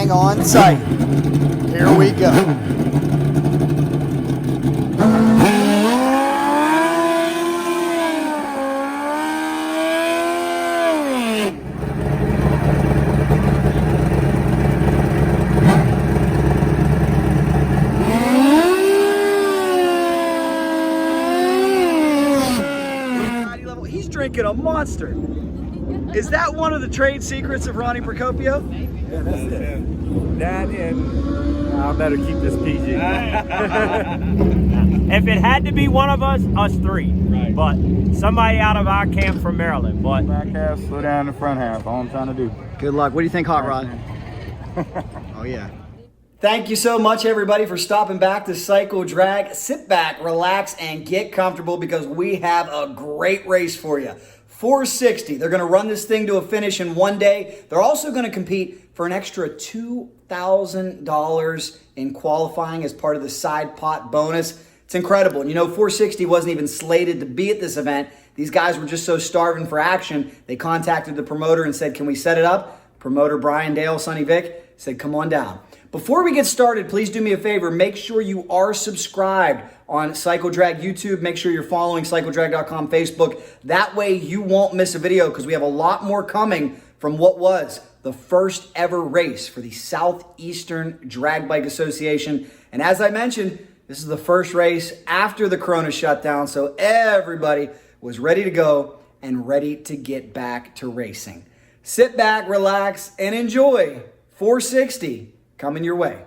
hang on tight. Here we go. He's drinking a Monster. Is that one of the trade secrets of Ronnie Procopio? Yeah, that's it. That and I better keep this PG. If it had to be one of us three. Right. But somebody out of our camp from Maryland. But back half, slow down the front half. All I'm trying to do. Good luck. What do you think, Hot Rod? Oh yeah. Thank you so much, everybody, for stopping back to CycleDrag. Sit back, relax, and get comfortable because we have a great race for you. 460. They're going to run this thing to a finish in one day. They're also going to compete for an extra $2,000 in qualifying as part of the side pot bonus. It's incredible. And you know, 460 wasn't even slated to be at this event. These guys were just so starving for action. They contacted the promoter and said, can we set it up? Promoter Brian Dale, Sonny Vick, said, come on down. Before we get started, please do me a favor. Make sure you are subscribed on CycleDrag YouTube. Make sure you're following CycleDrag.com Facebook. That way you won't miss a video because we have a lot more coming from what was the first ever race for the Southeastern Drag Bike Association. And as I mentioned, this is the first race after the Corona shutdown, so everybody was ready to go and ready to get back to racing. Sit back, relax, and enjoy 460 coming your way.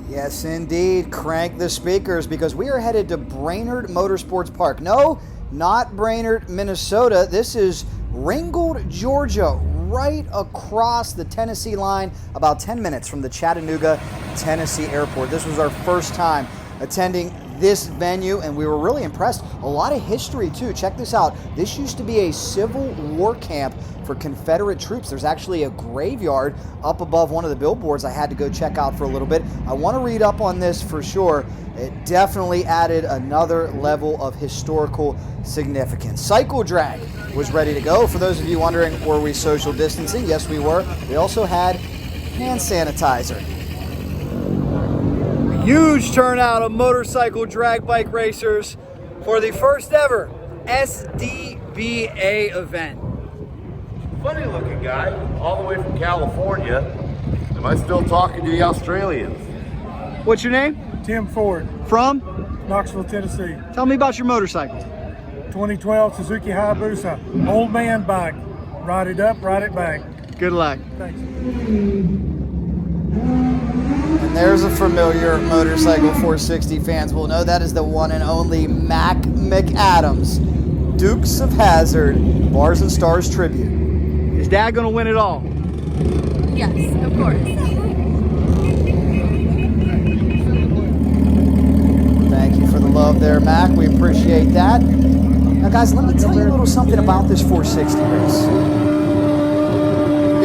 Yes, indeed. Crank the speakers because we are headed to Brainerd Motorsports Park. No, not Brainerd, Minnesota. This is Ringgold, Georgia, right across the Tennessee line, about 10 minutes from the Chattanooga, Tennessee airport. This was our first time attending this venue, and we were really impressed. A lot of history, too. Check this out. This used to be a Civil War camp for Confederate troops. There's actually a graveyard up above one of the billboards I had to go check out for a little bit. I want to read up on this for sure. It definitely added another level of historical significance. CycleDrag was ready to go. For those of you wondering, were we social distancing? Yes, we were. We also had hand sanitizer. A huge turnout of motorcycle drag bike racers for the first ever SDBA event. Funny looking guy, all the way from California. Am I still talking to the Australians? What's your name? Tim Ford. From? Knoxville, Tennessee. Tell me about your motorcycle. 2012 Suzuki Hayabusa. Old man bike. Ride it up, ride it back. Good luck. Thanks. And there's a familiar motorcycle 460 fans will know that is the one and only McAdams. Dukes of Hazzard, Bars and Stars tribute. Is Dad going to win it all? Yes, of course. Thank you for the love there, Mac. We appreciate that. Now, guys, let me tell you a little something about this 460 race.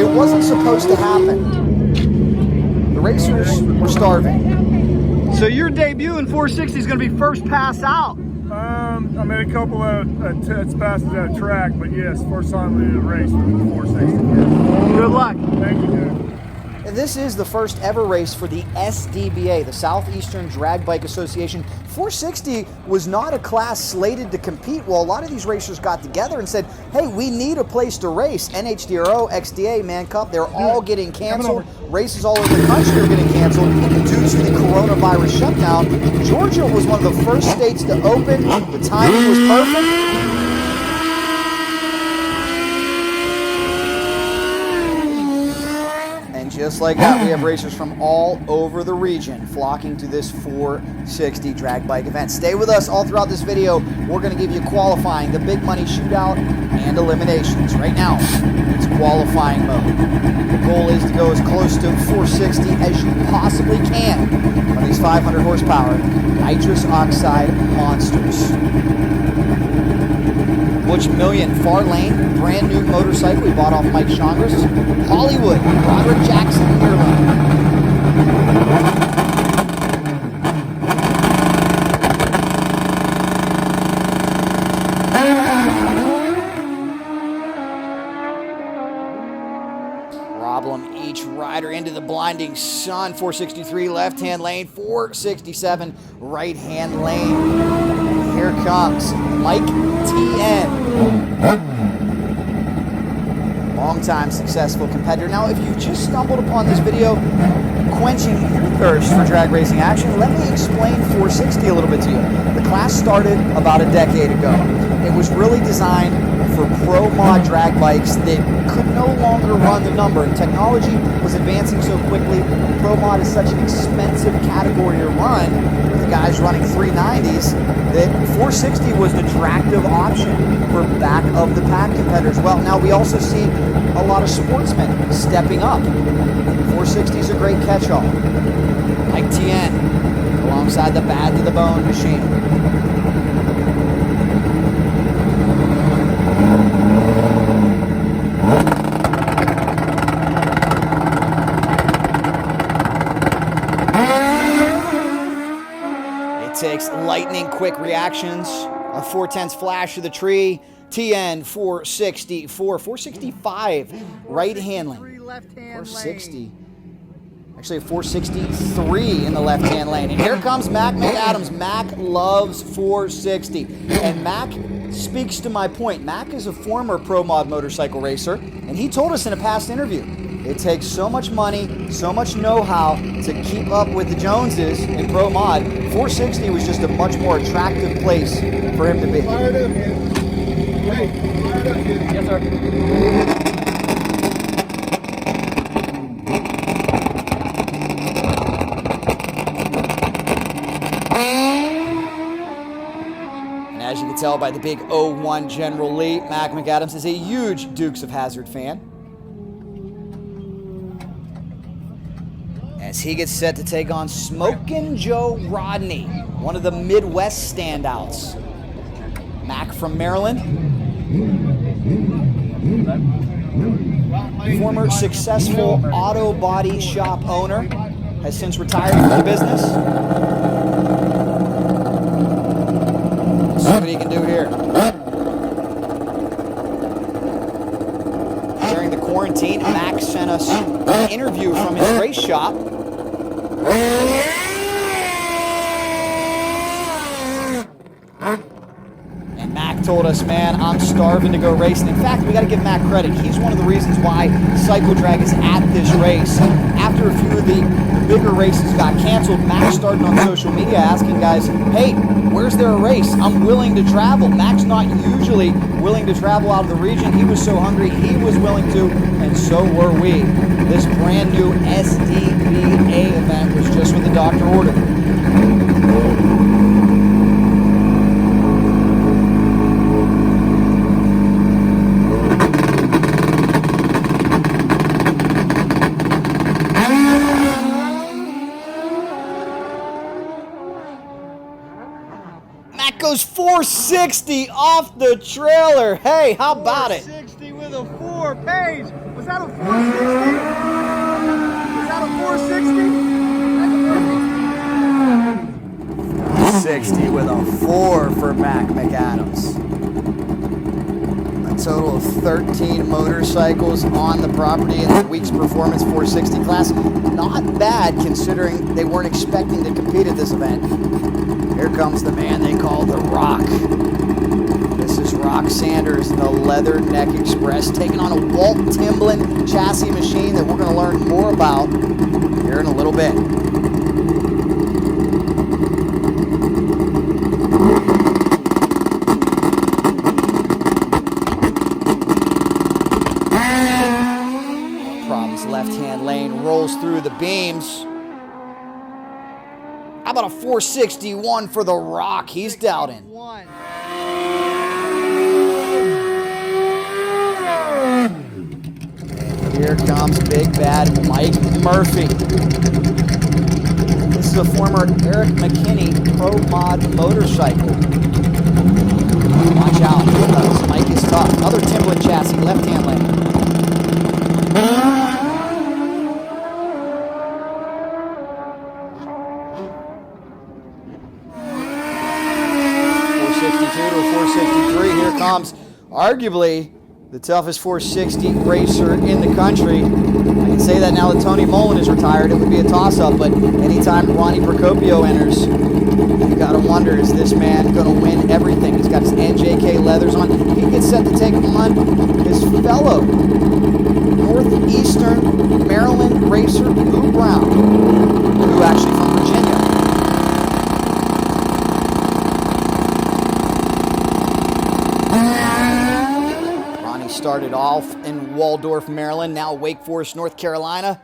It wasn't supposed to happen. The racers were starving. So your debut in 460 is going to be first pass out. I made a couple of test passes at track, but yes, first time we did a race with the 460. Good luck. Thank you, dude. This is the first ever race for the SDBA, the Southeastern Drag Bike Association. 460 was not a class slated to compete. Well, a lot of these racers got together and said, hey, we need a place to race. NHDRO, XDA, Man Cup, they're all getting canceled. Races all over the country are getting canceled due to the coronavirus shutdown. Georgia was one of the first states to open. The timing was perfect. Just like that, we have racers from all over the region flocking to this 460 drag bike event. Stay with us all throughout this video. We're going to give you qualifying, the big money shootout, and eliminations. Right now, it's qualifying mode. The goal is to go as close to 460 as you possibly can on these 500 horsepower nitrous oxide monsters. Butch Million, far lane, brand new motorcycle we bought off Mike Shongris. Hollywood, Broderick Jackson, near lane. Problem each rider into the blinding sun. 463 left-hand lane, 467 right-hand lane. And here comes Mike Thyen. Longtime successful competitor. Now, if you just stumbled upon this video, quenching your thirst for drag racing action, let me explain 460 a little bit to you. The class started about a decade ago. It was really designed for pro mod drag bikes that could no longer run the number. And technology was advancing so quickly. Pro mod is such an expensive category to run, with the guys running 390s, that 460 was an attractive option for back of the pack competitors. Well, now we also see a lot of sportsmen stepping up. 460 is a great catch-all. Mike Thyen alongside the bad to the bone machine. Takes lightning quick reactions. A 410's flash of the tree. Thyen 464, 465 right hand lane. 460. Actually a 463 in the left hand lane. And here comes McAdams. Mac loves 460. And Mac speaks to my point. Mac is a former pro mod motorcycle racer, and he told us in a past interview, it takes so much money, so much know-how to keep up with the Joneses in pro mod. 460 was just a much more attractive place for him to be. Yes, sir. And as you can tell by the big 01 General Lee, Mac McAdams is a huge Dukes of Hazzard fan. As he gets set to take on Smokin' Joe Rodney, one of the Midwest standouts. Mac from Maryland. Former successful auto body shop owner, has since retired from the business. Let's see what he can do here. During the quarantine, Mac sent us an interview from his race shop. And Mac told us, man, I'm starving to go racing. In fact, we got to give Mac credit. He's one of the reasons why CycleDrag is at this race. After a few of the bigger races got canceled, Mac started on social media asking guys, hey, where's there a race? I'm willing to travel. Mac's not usually willing to travel out of the region. He was so hungry, he was willing to, and so were we. This brand new SDBA event was just what the doctor ordered. Mac goes 460 off the trailer. Hey, how about it? 460 with a 4. Page, was that a 460? Was that a 460? 60 with a 4 for Mac McAdams. A total of 13 motorcycles on the property in the week's Performance 460 class. Not bad considering they weren't expecting to compete at this event. Here comes the man they call the Rock. This is Rock Sanders, the Leather Neck Express, taking on a Walt Timblin chassis machine that we're going to learn more about here in a little bit. Problems left-hand lane, rolls through the beams. How about a 461 for the Rock? He's doubting. And here comes big bad Mike Murphy. This is a former Eric McKinney Pro Mod motorcycle. Watch out, because Mike is tough. Another Timblin Chassis, left-hand lane. 463. Here comes arguably the toughest 460 racer in the country. I can can't say that now that Tony Mullen is retired. It would be a toss-up, but anytime Ronnie Procopio enters, you gotta wonder, is this man gonna win everything? He's got his NJK leathers on. He gets set to take on his fellow Northeastern Maryland racer, Lou Brown, who actually from Virginia. Ronnie started off in Waldorf, Maryland, now Wake Forest, North Carolina.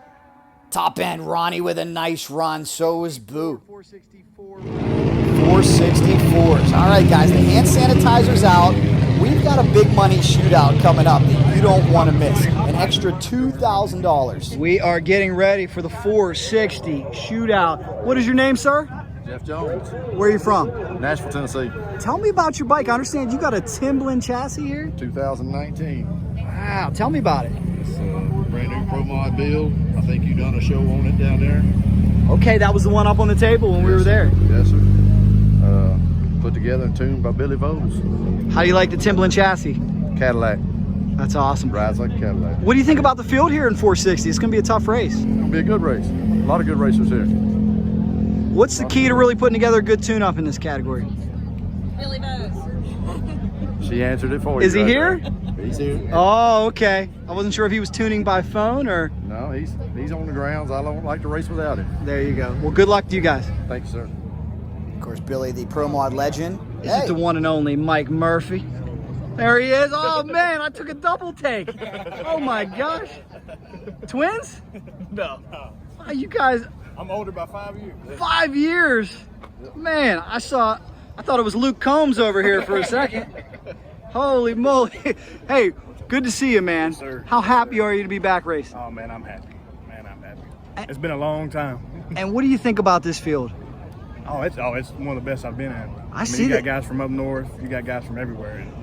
Top end, Ronnie with a nice run. So is Boo. 464s. All right, guys, the hand sanitizer's out. We've got a big money shootout coming up that you don't want to miss. An extra $2,000. We are getting ready for the 460 shootout. What is your name, sir? Jeff Jones, Where are you from? Nashville, Tennessee, Tell me about your bike. I understand you got a Timblin chassis here. 2019. Wow, tell me about it. It's a brand new Pro Mod build. I think you done a show on it down there. Okay, that was the one up on the table when we were there. Yes, sir. Put together and tuned by Billy Vose. How do you like the Timblin chassis? Cadillac. That's awesome. Rides like a Cadillac. What do you think about the field here in 460? It's going to be a tough race. It's going to be a good race. A lot of good racers here. What's the key to really putting together a good tune-up in this category? Billy Bose. She answered it for you. Is he here? He's here. Oh, okay. I wasn't sure if he was tuning by phone or... No, he's on the grounds. I don't like to race without him. There you go. Well, good luck to you guys. Thank you, sir. Of course, Billy, the Pro Mod legend. This is the one and only Mike Murphy. There he is. Oh, man, I took a double take. Oh, my gosh. Twins? No. Oh, you guys, I'm older by 5 years. 5 years. Man, I thought it was Luke Combs over here for a second. Holy moly. Hey, good to see you, man. Yes, sir. How happy are you to be back racing? Oh man, I'm happy. Man, I'm happy. It's been a long time. And what do you think about this field? It's one of the best I've been at. I see you that. got guys from up north. You got guys from everywhere. And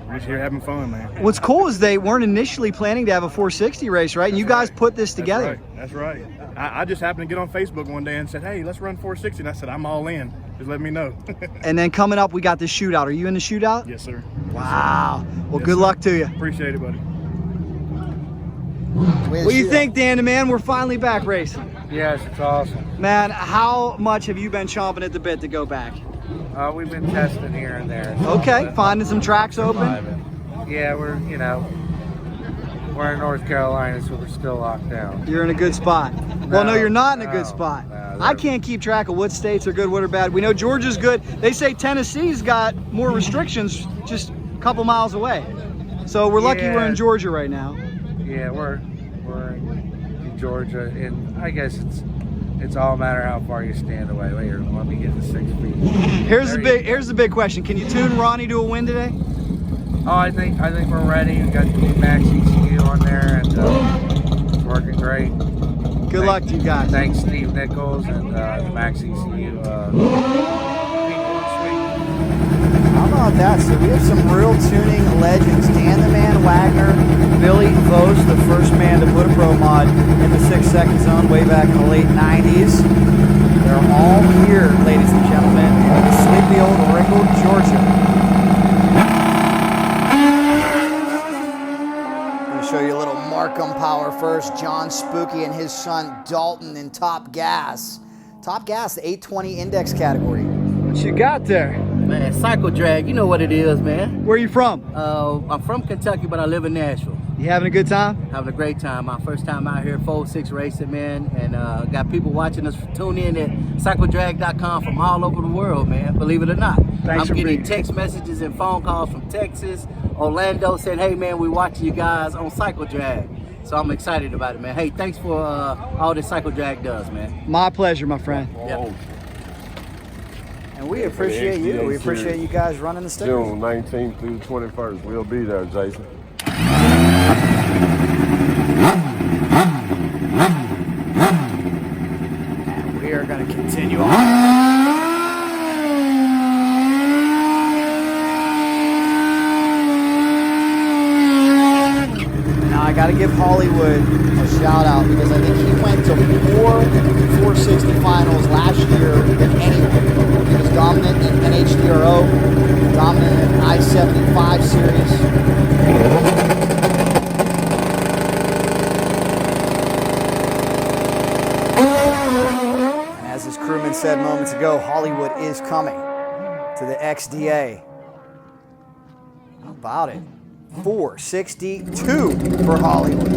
we're just here having fun, man. What's cool is they weren't initially planning to have a 460 race, right? And you guys put this together. That's right. I just happened to get on Facebook one day and said, hey, let's run 460. And I said, I'm all in. Just let me know. And then coming up, we got this shootout. Are you in the shootout? Yes, sir. Wow. Well, Yes, good sir. luck to you. Appreciate it, buddy. What do you think, Dan the man? We're finally back racing. Yes, it's awesome. Man, how much have you been chomping at the bit to go back? We've been testing here and there. Okay, finding some tracks open. Yeah, we're in North Carolina, so we're still locked down. You're in a good spot. Well, no, you're not in a good no, spot. no, I can't keep track of what states are good, what are bad. We know Georgia's good. They say Tennessee's got more restrictions just a couple miles away. So we're lucky we're in Yeah. Georgia right now. Yeah, we're in Georgia, and I guess it's all a matter how far you stand away. Wait here, let me get to 6 feet. Here's the big question. Can you tune Ronnie to a win today? Oh, I think we're ready. We got the new Max ECU on there, and it's working great. Good luck to you guys. Thanks, Steve Nichols and the Max ECU people in Sweden. How about that? So we have some real tuning legends. Dan the Man Wagner, Billy Vose, the first man to put a Pro Mod in the 6-second zone way back in the late 90s. They're all here, ladies and gentlemen, in the sleepy old Ringgold, Georgia. Show you a little Markham power first. John Spooky and his son Dalton in Top Gas. Top Gas, the 820 index category. What you got there? Man, CycleDrag, you know what it is, man. Where are you from? I'm from Kentucky, but I live in Nashville. You having a good time? Having a great time. My first time out here, 4-6 racing, man. And got people watching us tune in at CycleDrag.com from all over the world, man. Believe it or not. Thanks for I'm getting being here. text messages and phone calls from Texas, Orlando, saying, hey, man, we watching you guys on CycleDrag. So I'm excited about it, man. Hey, thanks for all that CycleDrag does, man. My pleasure, my friend. Yep. And we appreciate you. We appreciate you guys running the stickers. June 19th through the 21st. We'll be there, Jason. And we are going to continue on. Now I got to give Hollywood a shout out because I think he went to more 460 finals last year than anyone. He was dominant in NHDRO, dominant in I-75 series. As his crewman said moments ago, Hollywood is coming to the XDA. How about it? 462 for Hollywood.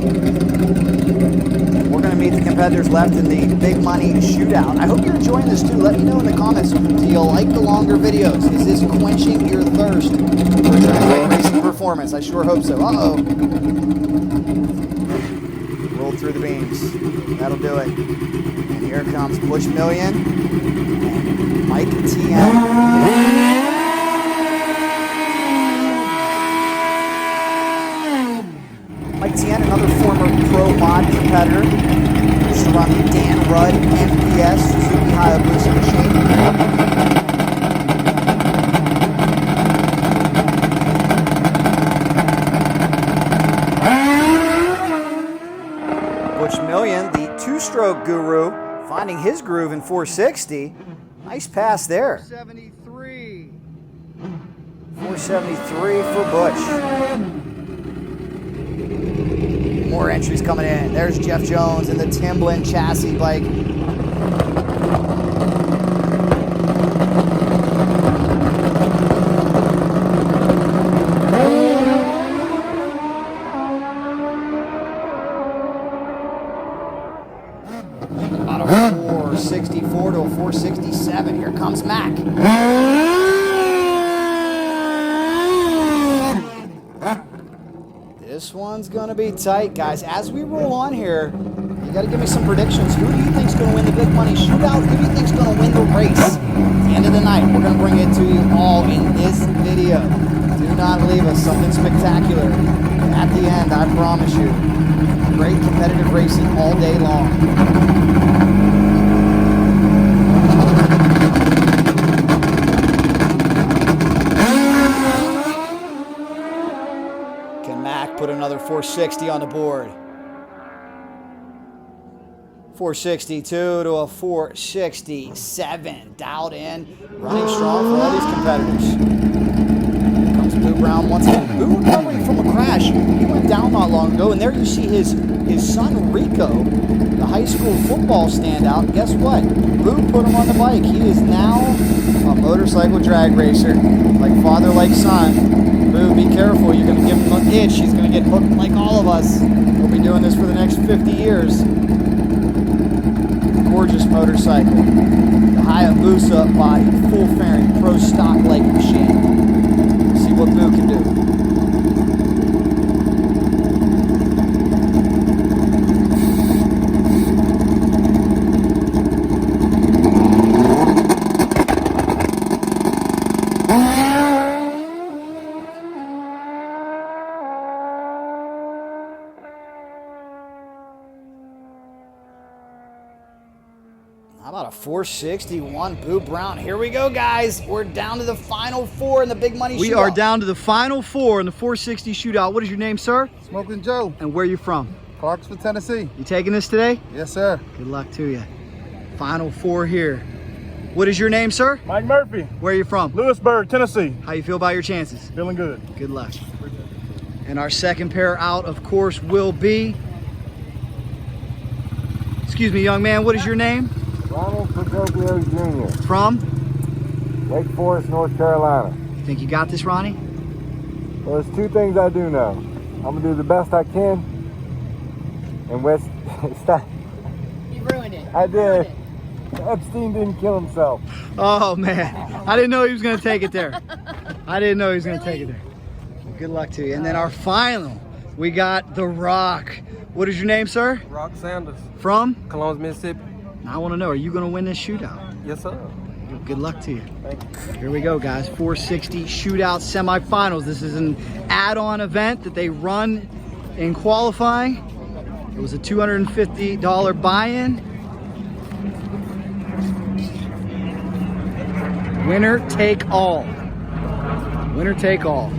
We're going to meet the competitors left in the big money shootout. I hope you're enjoying this too. Let me know in the comments, do you like the longer videos? Is this quenching your thirst for drag bike racing performance? I sure hope so. Uh-oh. Rolled through the beams. That'll do it. And here comes Butch Million and Mike Thyen. Mike Thyen, another former pro mod competitor, used to run the Dan Rudd MPS Suzuki Hayabusa machine. Butch Million, the two-stroke guru, finding his groove in 460. Nice pass there. 473. 473 for Butch. More entries coming in. There's Jeff Jones and the Timblin Chassis bike. About a 464 to a 467. Here comes Mac. This one's gonna be tight, guys. As we roll on here, you gotta give me some predictions. Who do you think's gonna win the big money shootout? Who do you think's gonna win the race? At the end of the night, we're gonna bring it to you all in this video. Do not leave us something spectacular. At the end, I promise you, great competitive racing all day long. Put another 460 on the board. 462 to a 467. Dialed in. Running strong for all these competitors. Here comes Boo Brown once again. Boo recovering from a crash. He went down not long ago, and there you see his son Rico, the high school football standout. Guess what? Boo put him on the bike. He is now a motorcycle drag racer. Like father, like son. Boo, be careful. You're going to give him an itch. He's going to get hooked like all of us. We'll be doing this for the next 50 years. Gorgeous motorcycle. The Hayabusa body, full fairing, pro stock-like machine. See what Boo can do. How about a 461 Boo Brown? Here we go, guys. We're down to the final four in the big money shootout. We are down to the final four in the 460 shootout. What is your name, sir? Smokin Joe. And where are you from? Clarksville, Tennessee. You taking this today? Yes, sir. Good luck to you. Final four here. What is your name, sir? Mike Murphy. Where are you from? Lewisburg, Tennessee. How you feel about your chances? Feeling good. Good luck. And our second pair out, of course, will be... Excuse me, young man, what is your name? Ronald Procopio Jr. From? Wake Forest, North Carolina. You think you got this, Ronnie? Well, there's two things I do know. I'm going to do the best I can. And West... You ruined it. I did. Epstein didn't kill himself. Oh, man. I didn't know he was going to take it there. I didn't know he was going to take it there. Well, good luck to you. And then our final, we got The Rock. What is your name, sir? Rock Sanders. From? Columbus, Mississippi. Now I want to know, are you going to win this shootout? Yes, sir. Good luck to you. Thank you. Here we go, guys. 460 shootout semifinals. This is an add-on event that they run in qualifying. It was a $250 buy-in. Winner take all. Winner take all.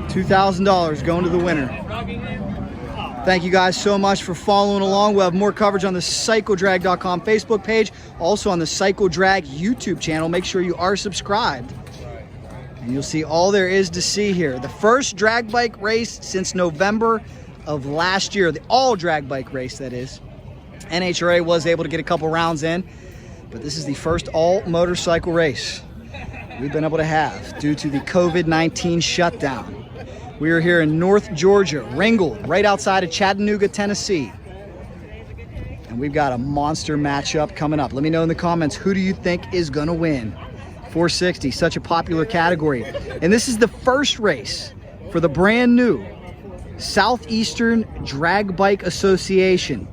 $2,000 going to the winner. Thank you guys so much for following along. We'll have more coverage on the CycleDrag.com Facebook page, also on the CycleDrag YouTube channel. Make sure you are subscribed. And you'll see all there is to see here. The first drag bike race since November of last year. The all drag bike race, that is. NHRA was able to get a couple rounds in, but this is the first all motorcycle race we've been able to have due to the COVID-19 shutdown. We are here in North Georgia, Ringgold, right outside of Chattanooga, Tennessee. And we've got a monster matchup coming up. Let me know in the comments, who do you think is gonna win? 460, such a popular category. And this is the first race for the brand new Southeastern Drag Bike Association.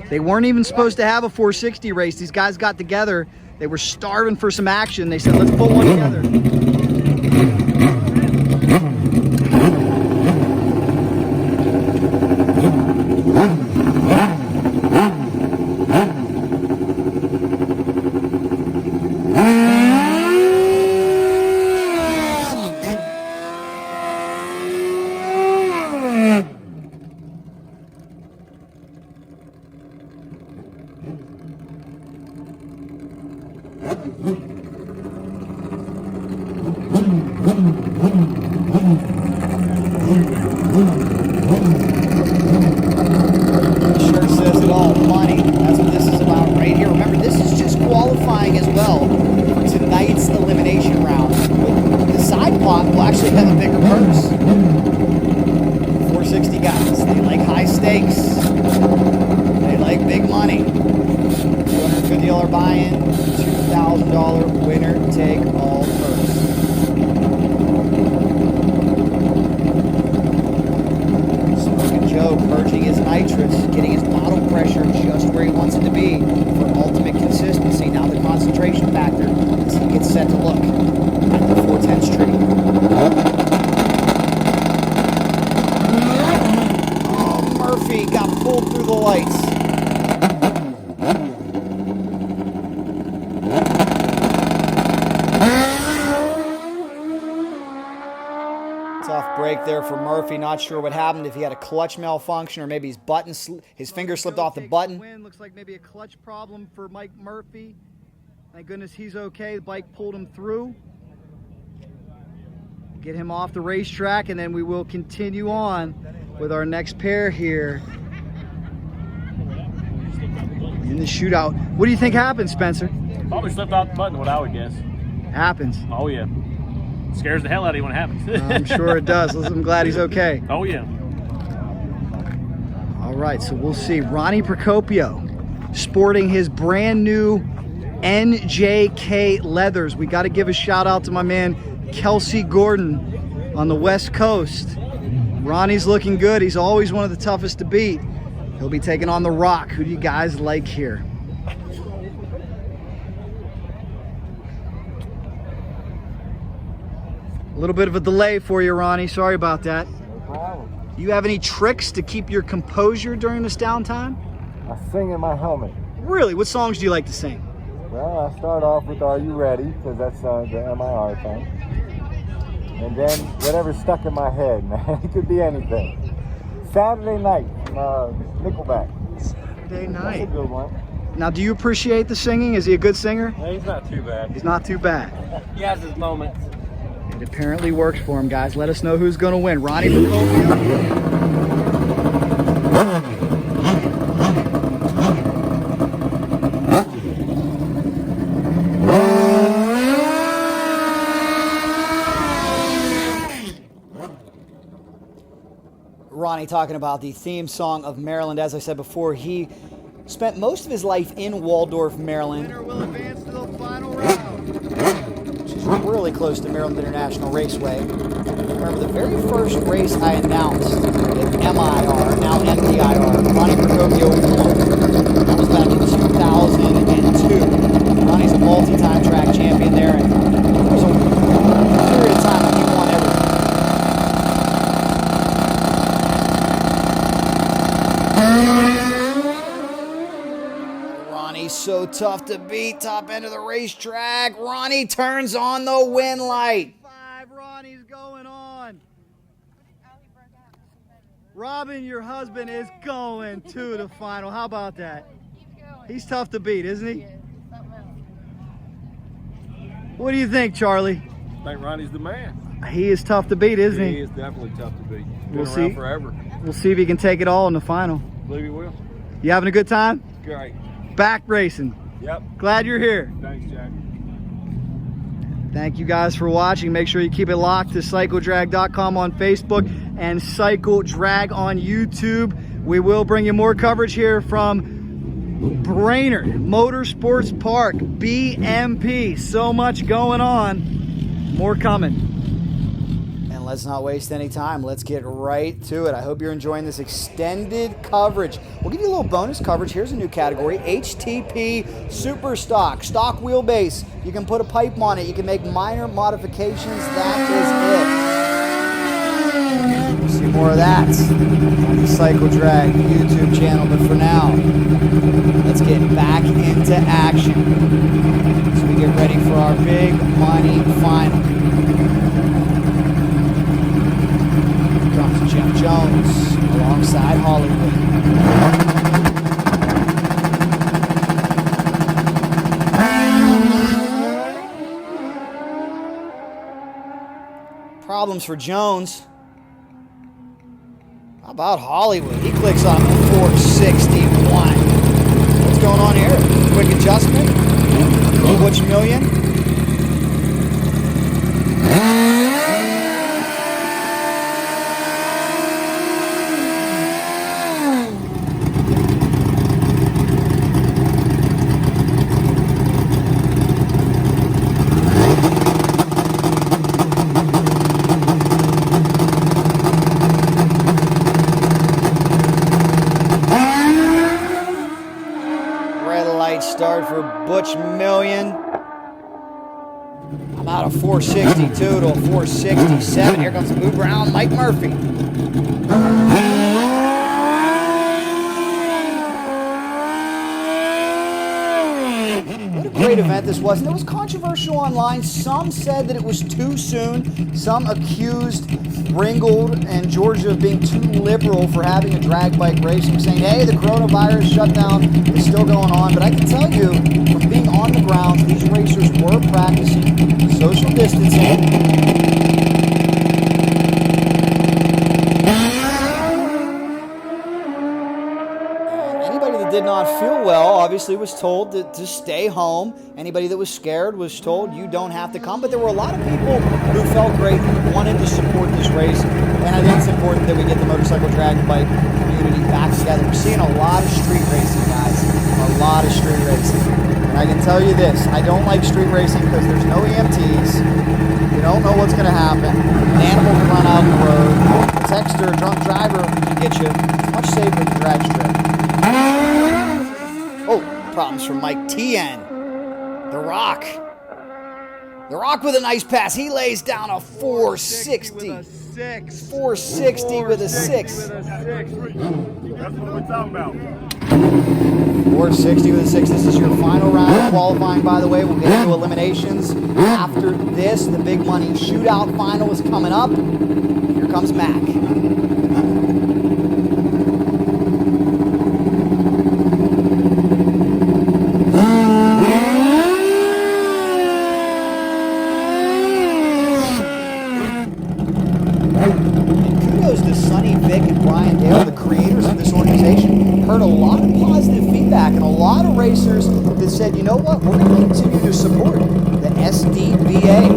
They weren't even supposed to have a 460 race. These guys got together. They were starving for some action. They said, let's put one together. Sure says it all, money. That's what this is about right here. Remember, this is just qualifying as well for tonight's elimination round. The side pot will actually have a bigger purse. 460 guys, they like high stakes. They like big money. $250 buy-in, $2,000 winner take all purse. Joe purging his nitrous, getting his bottle pressure just where he wants it to be for ultimate consistency. Now the concentration factor as he gets set to look at the 410 street. Oh, Murphy got pulled through the lights. Tough break there for Murphy. Not sure what happened, if he had a clutch malfunction or maybe his finger slipped off the button. Looks like maybe a clutch problem for Mike Murphy. Thank goodness he's okay. The bike pulled him through. Get him off the racetrack, and then we will continue on with our next pair here in the shootout. What do you think happened, Spencer? Probably slipped off the button, what I would guess. Happens. Oh yeah. Scares the hell out of you when it happens. I'm sure it does. I'm glad he's okay. Oh yeah. All right, so we'll see. Ronnie Procopio sporting his brand new NJK leathers. We got to give a shout out to my man Kelsey Gordon on the West Coast. Ronnie's looking good. He's always one of the toughest to beat. He'll be taking on the Rock. Who do you guys like here? A little bit of a delay for you, Ronnie. Sorry about that. No problem. You have any tricks to keep your composure during this downtime? I sing in my helmet. Really? What songs do you like to sing? Well, I start off with Are You Ready? Because that's the MIR thing. And then whatever's stuck in my head, man. It could be anything. Saturday Night, Nickelback. Saturday Night. That's a good one. Now, do you appreciate the singing? Is he a good singer? No, he's not too bad. He's not too bad. He has his moments. It apparently works for him, guys. Let us know who's going to win. Ronnie Procopio. Ronnie talking about the theme song of Maryland. As I said before, he spent most of his life in Waldorf, Maryland. Winner will advance to the final round, which is really close to Maryland International Raceway. Remember, the very first race I announced at MIR, now NDIR, Ronnie Procopio won. That was back in 2002. Ronnie's a multi-time track champion there, and there was a period of time when he won everything. Ronnie's so tough to beat, top end of the racetrack. Ronnie turns on the win light. Ronnie's going on. Robin, your husband, is going to the final. How about that? He's tough to beat, isn't he? What do you think, Charlie? I think Ronnie's the man. He is tough to beat, isn't he? He is definitely tough to beat. We'll Been see. around forever. We'll see if he can take it all in the final. I believe he will. You having a good time? Great. Back racing. Yep. Glad you're here. Thanks, Jack. Thank you guys for watching. Make sure you keep it locked to CycleDrag.com on Facebook and CycleDrag on YouTube. We will bring you more coverage here from Brainerd Motorsports Park, BMP. So much going on. More coming. And let's not waste any time. Let's get right to it. I hope you're enjoying this extended coverage. We'll give you a little bonus coverage. Here's a new category, HTP Super Stock. Stock wheelbase. You can put a pipe on it. You can make minor modifications. That is it. We'll see more of that on the CycleDrag YouTube channel. But for now, let's get back into action as we get ready for our big money final. Comes Jeff Jones alongside Hollywood. Problems for Jones. How about Hollywood? He clicks on the 461. What's going on here? Quick adjustment. Butch Million. Start for Butch Million. About a 462 to a 467. Here comes Boo Brown, Mike Murphy. What a great event this was. And it was controversial online. Some said that it was too soon. Some accused Ringgold and Georgia of being too liberal for having a drag bike racing, saying, hey, the coronavirus shutdown is still going on. But I can tell you, from being on the grounds, these racers were practicing social distancing. Did not feel well, obviously was told to stay home. Anybody that was scared was told you don't have to come. But there were a lot of people who felt great, who wanted to support this race. And I think it's important that we get the motorcycle drag bike community back together. We're seeing a lot of street racing, guys. A lot of street racing. And I can tell you this, I don't like street racing because there's no EMTs. You don't know what's going to happen. An animal can run out on the road. A texter, a drunk driver can get you. It's much safer than drag strip. Oh, problems from Mike Thyen. The Rock. The Rock with a nice pass. He lays down a 460. 460 with a 6. That's what we're talking about. 460 with a 6. This is your final round of qualifying, by the way. We'll get into eliminations after this. The big money shootout final is coming up. Here comes Mac. Sonny, Vick, and the creators of this organization, heard a lot of positive feedback and a lot of racers that said, you know what, we're going to continue to support the SDBA.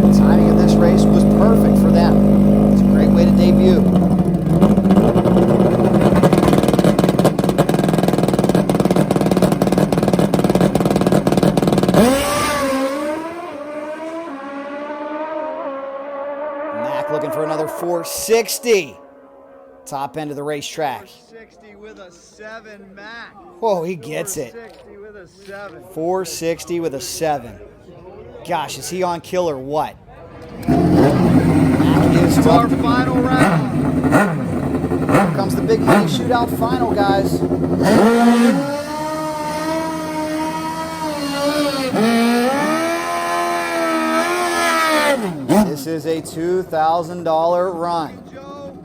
The timing of this race was perfect for them. It's a great way to debut. Looking for another 460. Top end of the racetrack. 460 with a 7, Mac. Whoa, he gets it. 460 with a 7. 460 with a 7. Gosh, is he on kill or what? Mac is to our final round. Here comes the big money shootout final, guys. This is a $2,000 run. Joe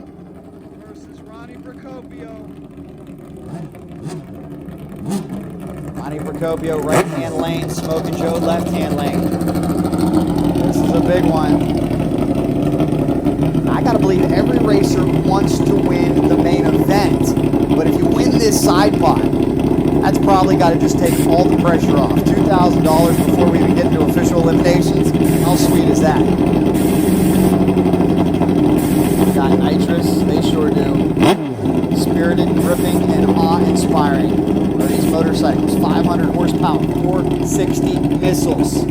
versus Ronnie Procopio. Ronnie Procopio, right-hand lane. Smokin Joe, left-hand lane. This is a big one. I gotta believe every racer wants to win the main event, but side pot. That's probably got to just take all the pressure off. $2,000 before we even get into official eliminations. How sweet is that? Got nitrous, they sure do. Spirited, gripping, and awe-inspiring are these motorcycles. 500 horsepower, 460 missiles.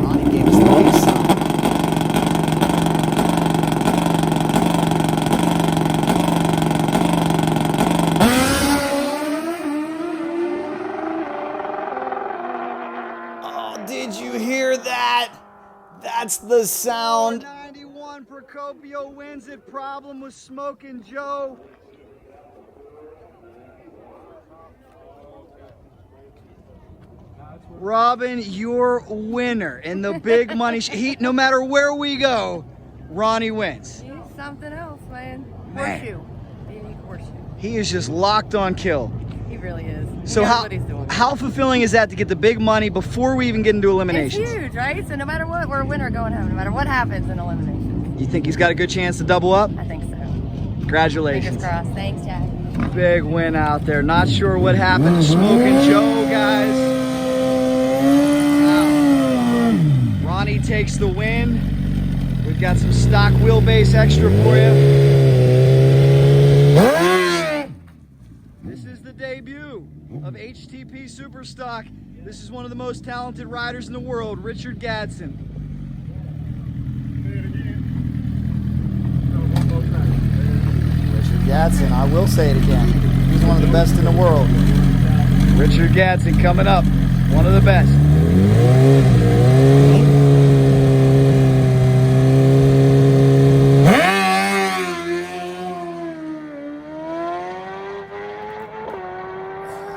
Ronnie gave us the Gleason. Did you hear that? That's the sound. 91 Procopio wins it. Problem with Smokin' Joe. Robin, your winner in the big money. No matter where we go, Ronnie wins. He's something else, man. Horseshoe. Big horseshoe. He is just locked on kill. He really is. So how fulfilling is that to get the big money before we even get into eliminations? It's huge, right? So no matter what, we're a winner going home, no matter what happens in eliminations. You think he's got a good chance to double up? I think so. Congratulations. Fingers crossed. Thanks, Jack. Big win out there. Not sure what happened to Smokin' Joe, guys. Wow. Ronnie takes the win. We've got some stock wheelbase extra for you. This is the debut of HTP Superstock. This is one of the most talented riders in the world, Richard Gadson. Richard Gadson, I will say it again. He's one of the best in the world. Richard Gadson coming up, one of the best.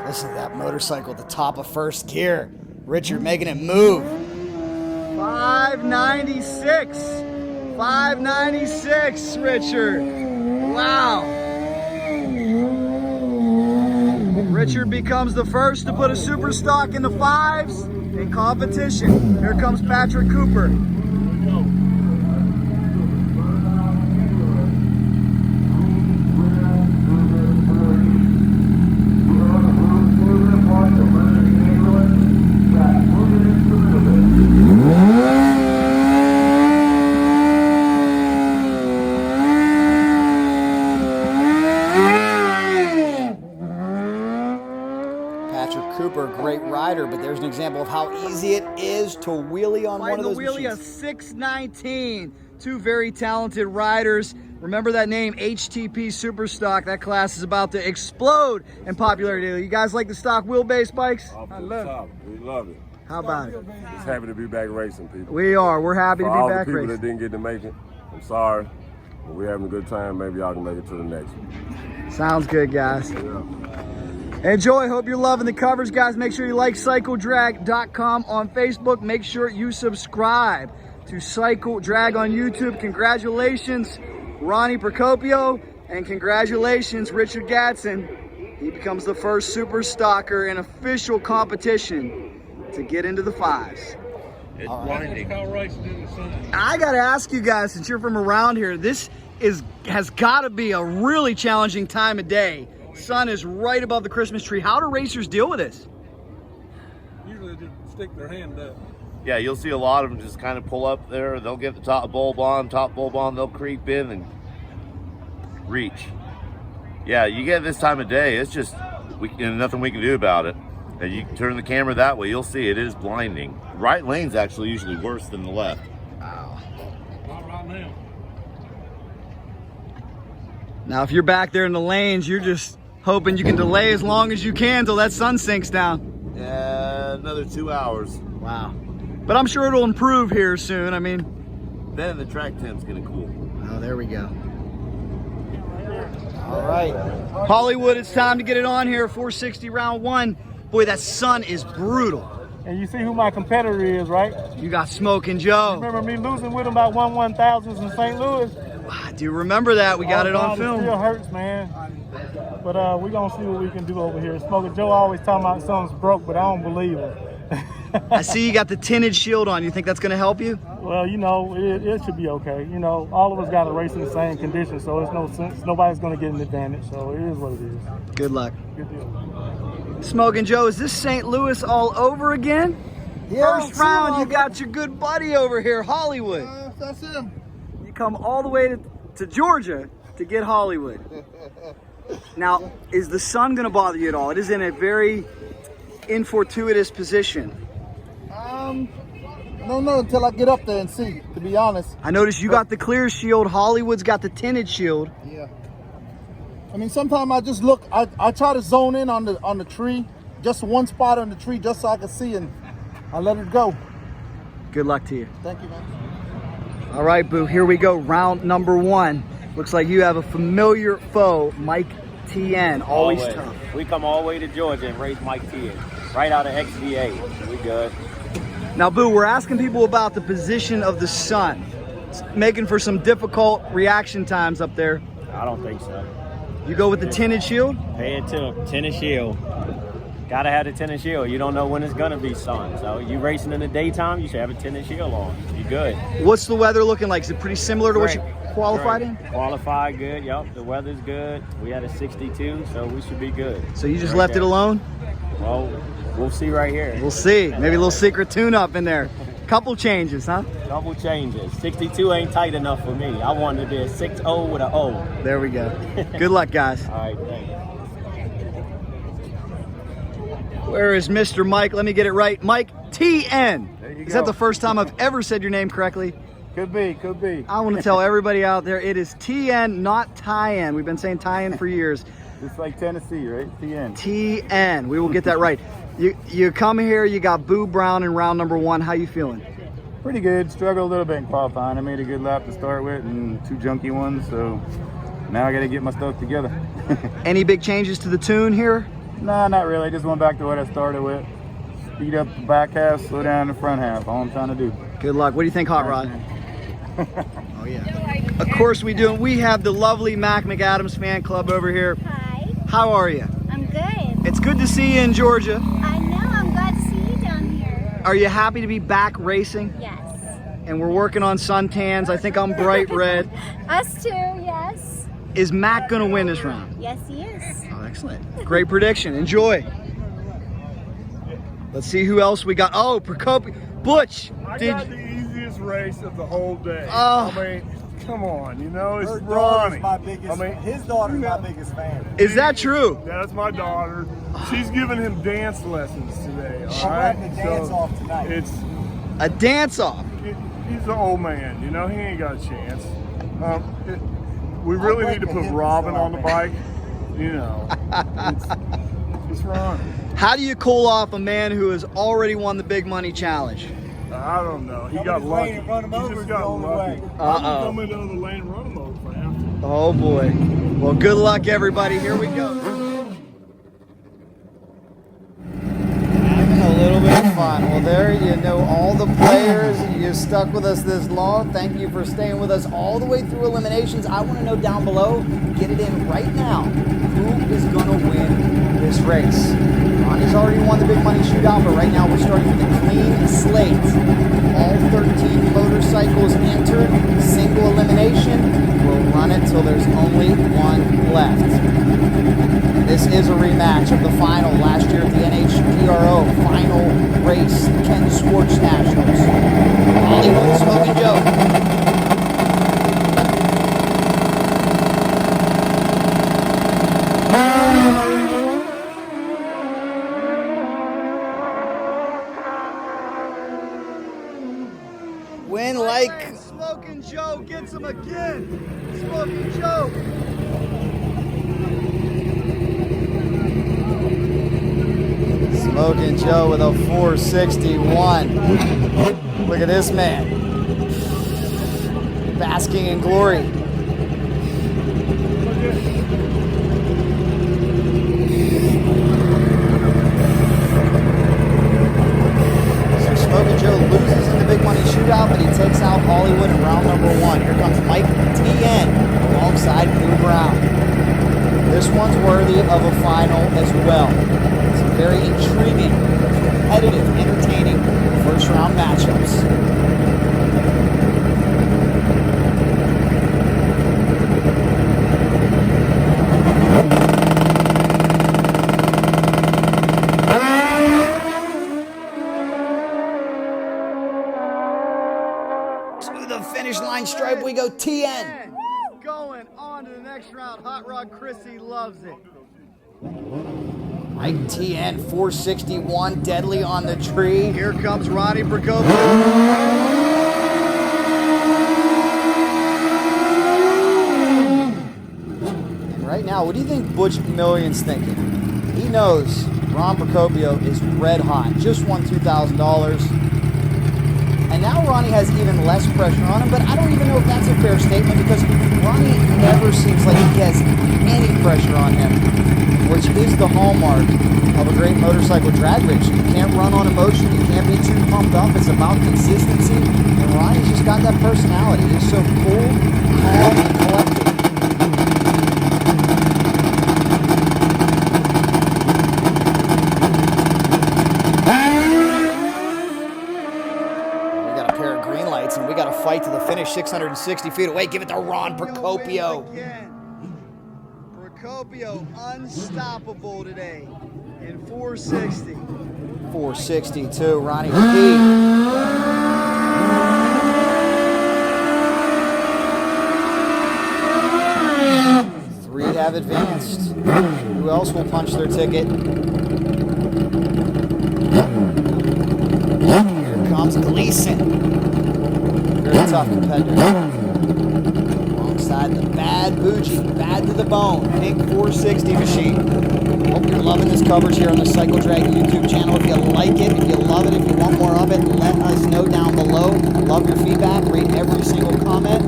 Listen to that motorcycle at the top of first gear. Richard making it move. 596. 596, Richard. Wow. Richard becomes the first to put a super stock in the fives in competition. Here comes Patrick Cooper. Cooper, great rider, but there's an example of how easy it is to wheelie on one of those machines. A 619. Two very talented riders. Remember that name, HTP Superstock. That class is about to explode in popularity. You guys like the stock wheelbase bikes? I love it. We love it. How about it? Just happy to be back racing, people. We are. We're happy to be back racing. For all the people that didn't get to make it, I'm sorry. But we're having a good time. Maybe y'all can make it to the next one. Sounds good, guys. Yeah. Enjoy. Hope you're loving the coverage, guys. Make sure you like CycleDrag.com on Facebook. Make sure you subscribe to CycleDrag on YouTube. Congratulations, Ronnie Procopio, and congratulations, Richard Gadson. He becomes the first super stocker in official competition to get into the fives. It's blinding. I got to ask you guys, since you're from around here, this has got to be a really challenging time of day. Sun is right above the Christmas tree. How do racers deal with this? Usually just stick their hand up. Yeah, you'll see a lot of them just kind of pull up there. They'll get the top bulb on, they'll creep in and reach. Yeah, you get this time of day, it's just nothing we can do about it. And you turn the camera that way, you'll see it is blinding. Right lane's actually usually worse than the left. Wow. Not right now. Now, if you're back there in the lanes, you're just hoping you can delay as long as you can till that sun sinks down. Yeah, another 2 hours. Wow. But I'm sure it'll improve here soon. I mean, then the track temp's gonna cool. Oh, there we go. All right, Hollywood, it's time to get it on here. 460 round one. Boy, that sun is brutal. And you see who my competitor is, right? You got Smokin' Joe. Remember me losing with him about 1/1000 in St. Louis? I do remember that. We got it on film. It still hurts, man. But we're going to see what we can do over here. Smokin' Joe always talking about something's broke, but I don't believe him. I see you got the tinted shield on. You think that's going to help you? Well, you know, it should be okay. You know, all of us got to race in the same conditions, so it's no sense. Nobody's going to get an advantage, so it is what it is. Good luck. Good deal. Smokin' Joe, is this St. Louis all over again? Yeah, First round, you got your good buddy over here, Hollywood. That's him. You come all the way to Georgia to get Hollywood. Now, is the sun going to bother you at all? It is in a very infortuitous position. I don't know until I get up there and see, to be honest. I noticed you got the clear shield. Hollywood's got the tinted shield. Yeah. I mean, sometimes I just look, I try to zone in on the tree, just one spot on the tree, just so I can see, and I let it go. Good luck to you. Thank you, man. All right, Boo, here we go. Round number 1. Looks like you have a familiar foe, Mike Thyen. Always tough. We come all the way to Georgia and race Mike Thyen, right out of XDA. We good. Now, Boo, we're asking people about the position of the sun. It's making for some difficult reaction times up there. I don't think so. You go with the tinted shield? Pay it to him. Tinted shield. Gotta have the tinted shield. You don't know when it's gonna be sun. So you racing in the daytime, you should have a tinted shield on. You good. What's the weather looking like? Is it pretty similar to what you qualified in? Qualified good, yep. The weather's good. We had a 62, so we should be good. So you just left it alone? Well, we'll see right here. We'll see. Maybe a little secret tune-up in there. Couple changes, huh? Couple changes. 62 ain't tight enough for me. I wanted to be a 6-0 with an O. There we go. Good luck, guys. All right, thanks. Where is Mr. Mike? Let me get it right. Mike Thyen. Is that go. the first time I've ever said your name correctly? Could be, could be. I want to tell everybody out there, it is Thyen, not Thyen. We've been saying Thyen for years. It's like Tennessee, right? Thyen. Thyen. We will get that right. You come here, you got Boo Brown in round number 1. How you feeling? Pretty good. Struggled a little bit in qualifying. I made a good lap to start with and 2 junky ones, so now I got to get my stuff together. Any big changes to the tune here? Nah, not really. I just went back to what I started with. Speed up the back half, slow down the front half. All I'm trying to do. Good luck. What do you think, Hot Rod? Oh, yeah. Of course we do. We have the lovely McAdams fan club over here. Hi. How are you? I'm good. It's good to see you in Georgia. I know. I'm glad to see you down here. Are you happy to be back racing? Yes. And we're working on suntans. I think I'm bright red. Us too, yes. Is Mac going to win this round? Yes, he is. Oh, excellent. Great prediction. Enjoy. Let's see who else we got. Oh, Procopio. Butch. I got the easiest race of the whole day. Oh. I mean, come on, you know, it's Her Ronnie. daughter's my biggest, his daughter's my biggest fan. Is that true? Yeah, that's my daughter. She's giving him dance lessons today, all I'm right? letting the dance off tonight. It's a dance-off. He's an old man, you know, he ain't got a chance. We really need to put Robin on the bike, you know. It's Ronnie. How do you cool off a man who has already won the big money challenge? I don't know. He got lucky. He just got lucky. Uh-oh. Come into the lane and run him over for him. Oh, boy. Well, good luck, everybody. Here we go. Having a little bit of fun. Well, there you know all the players. You stuck with us this long. Thank you for staying with us all the way through eliminations. I want to know down below, get it in right now, who is going to win this race? Ronnie's already won the big money shootout, but right now we're starting with a clean slate. All 13 motorcycles entered, single elimination. We'll run it till there's only one left. This is a rematch of the final last year at the NHDRO final race, Ken Swartz Nationals. Hollywood, Smokin' Joe. Win like Smokin' Joe gets him again. Smokin' Joe. Smokin' Joe with a 461. Look at this man. Basking in glory. Smokin' Joe loses in the big money shootout, but he takes out Hollywood in round number 1. Here comes Mike Thyen alongside Boo Brown. This one's worthy of a final as well. It's very intriguing competitive, entertaining first round matchups. To the finish line stripe we go, Thyen. Going on to the next round. Hot Rod Chrissy loves it. Mike Thyen, 461, deadly on the tree. Here comes Ronald Procopio. And right now, what do you think Butch Million's thinking? He knows Ron Procopio is red hot. Just won $2,000. And now Ronnie has even less pressure on him, but I don't even know if that's a fair statement because Ronnie never seems like he has any pressure on him, which is the hallmark of a great motorcycle drag race. You can't run on emotion, you can't be too pumped up, it's about consistency, and Ronnie's just got that personality. He's so cool, calm, and collected. And we got to fight to the finish, 660 feet away. Give it to Ron Procopio. Procopio unstoppable today in 460. 462, Ronnie P. 3 have advanced. Who else will punch their ticket? Here comes Gleason. Very tough competitor. Alongside the bad bougie, bad to the bone, big 460 machine. Hope you're loving this coverage here on the CycleDrag YouTube channel. If you like it, if you love it, if you want more of it, let us know down below. Love your feedback. Read every single comment.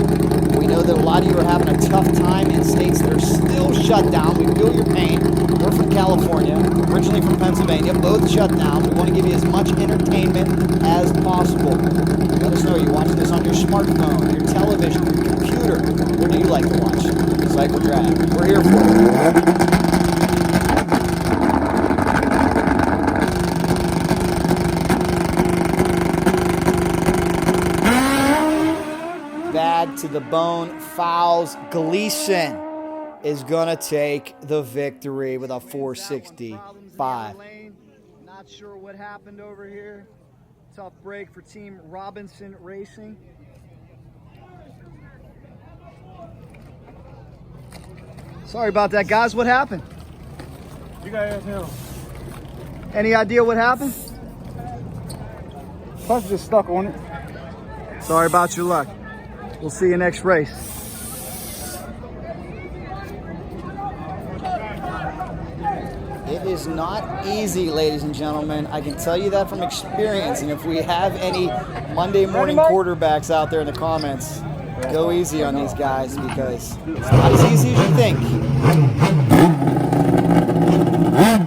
We know that a lot of you are having a tough time in states that are still shut down. We feel your pain. We're from California, originally from Pennsylvania, both shut down. We want to give you as much entertainment as possible. Let us know, are you watching this on your smartphone, your television, your computer? What do you like to watch? CycleDrag. We're here for you. Bad to the bone, fouls. Gleason is going to take the victory with a 465. Not sure what happened over here. Tough break for Team Robinson Racing. Sorry about that, guys. What happened? You guys know. Any idea what happened? Plus just stuck on it. Sorry about your luck. We'll see you next race. It is not easy, ladies and gentlemen. I can tell you that from experience. And if we have any Monday morning quarterbacks out there in the comments, go easy on these guys because it's not as easy as you think.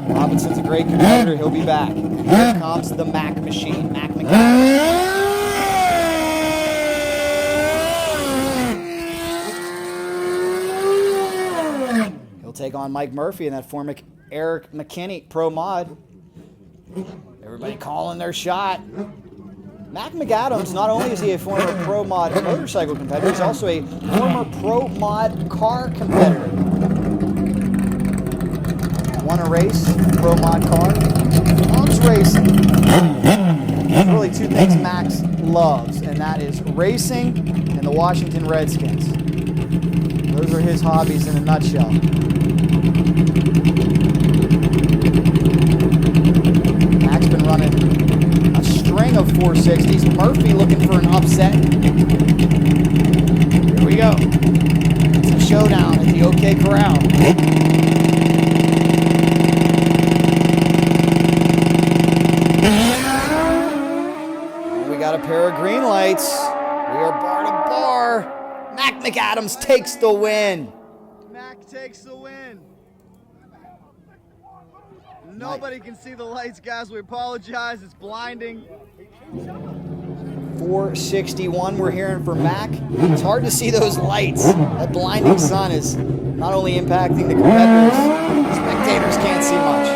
Robinson's a great competitor. He'll be back. And here comes the Mac machine, Mac McAdams. He'll take on Mike Murphy in that former Eric McKinney Pro Mod. Everybody calling their shot. Mac McAdams, not only is he a former Pro Mod motorcycle competitor, he's also a former Pro Mod car competitor. Won a race, Pro Mod car. Loves racing. There's really 2 things Max loves, and that is racing and the Washington Redskins. Those are his hobbies in a nutshell. Mac's been running a string of 460s. Murphy looking for an upset. Here we go. It's a showdown at the OK Corral. We got a pair of green lights. We are bar to bar. Mac McAdams takes the win. Mac takes the win. Nobody can see the lights, guys. We apologize. It's blinding. 461 we're hearing from Mac. It's hard to see those lights. That blinding sun is not only impacting the competitors, spectators can't see much.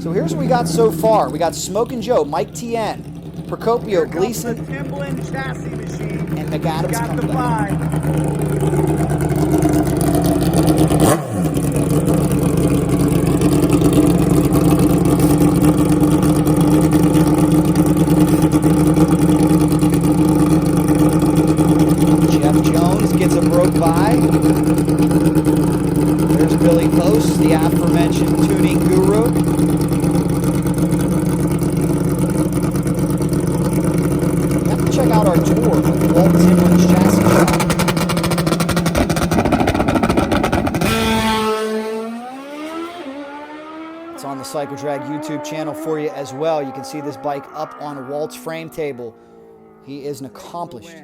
So here's what we got so far. We got Smokin Joe, Mike Thyen, Procopio, Gleason, Timblin Chassis machine. and McAdams Got coming the back. Jeff Jones gets a broke by. There's Billy Post, the aforementioned tuning guru. You have to check out our tour of Walt Timblin's Chassis Shop. It's on the CycleDrag YouTube channel for you as well. You can see this bike up on Walt's frame table. He is an accomplished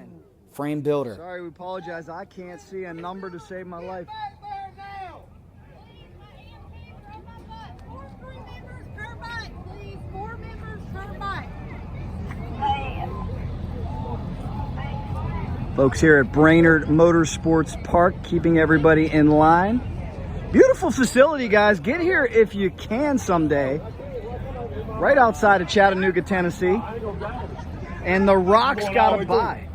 frame builder. Sorry, we apologize. I can't see a number to save my life. Folks here at Brainerd Motorsports Park, keeping everybody in line. Beautiful facility, guys. Get here if you can someday. Right outside of Chattanooga, Tennessee. And the Rock's got a buy.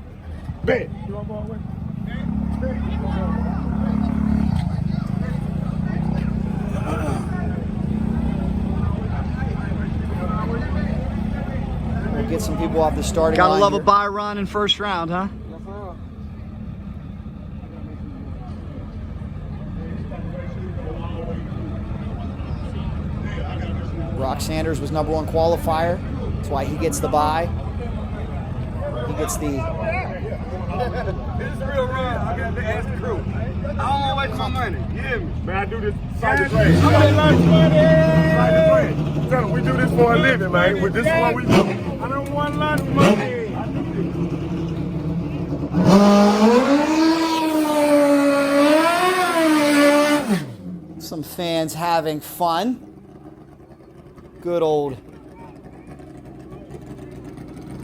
We'll get some people off the starting line. Gotta love here. a buy run in first round, huh? Rock Sanders was #1 qualifier. That's why he gets the buy. He gets the... This is a real run. I got to ask the crew. I don't want to waste my money. You hear me? Man, I do this CycleDrag. CycleDrag. Tell them we do this for a living, man. This is what we do. I don't want lunch money. Some fans having fun. Good old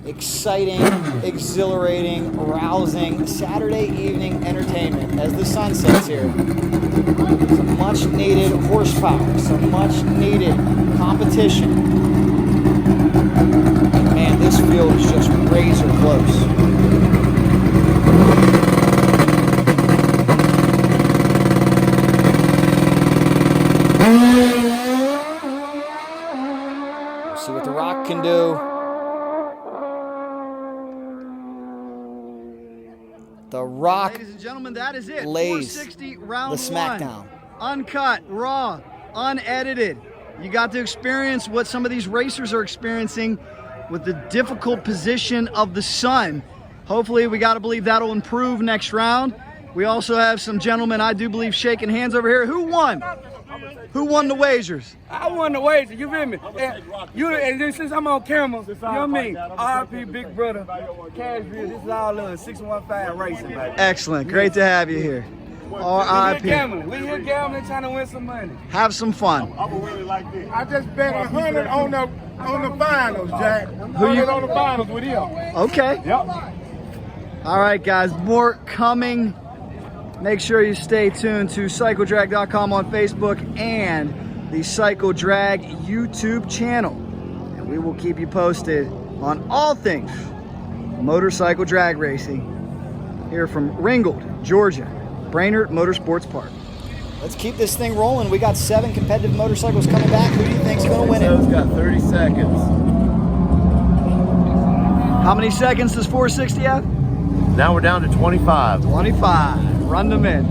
exciting, exhilarating, rousing Saturday evening entertainment as the sun sets here. Some much needed horsepower, some much needed competition. Man, this field is just razor close. See what the Rock can do. The Rock, ladies and gentlemen, that is it. lays 460 round the smackdown. one. Uncut, raw, unedited. You got to experience what some of these racers are experiencing with the difficult position of the sun. Hopefully, we got to believe that'll improve next round. We also have some gentlemen, I do believe, shaking hands over here. Who won? Who won the wagers? I won the wager, you feel me? And since I'm on camera, you know what I mean? RP, Big Brother, Cashville, this is all 615 racing, baby. Excellent. Great to have you here. R.I.P. We here gambling, trying to win some money. Have some fun. I would really like this. I just bet 100 on the finals, Jack. Who you on the finals with him? Okay. Yep. All right, guys. More coming. Make sure you stay tuned to CycleDrag.com on Facebook and the CycleDrag YouTube channel. And we will keep you posted on all things motorcycle drag racing here from Ringgold, Georgia, Brainerd Motorsports Park. Let's keep this thing rolling. We got 7 competitive motorcycles coming back. Who do you think's going to win it? Joe's got 30 seconds. How many seconds does 460 have? Now we're down to 25. 25. Run them in.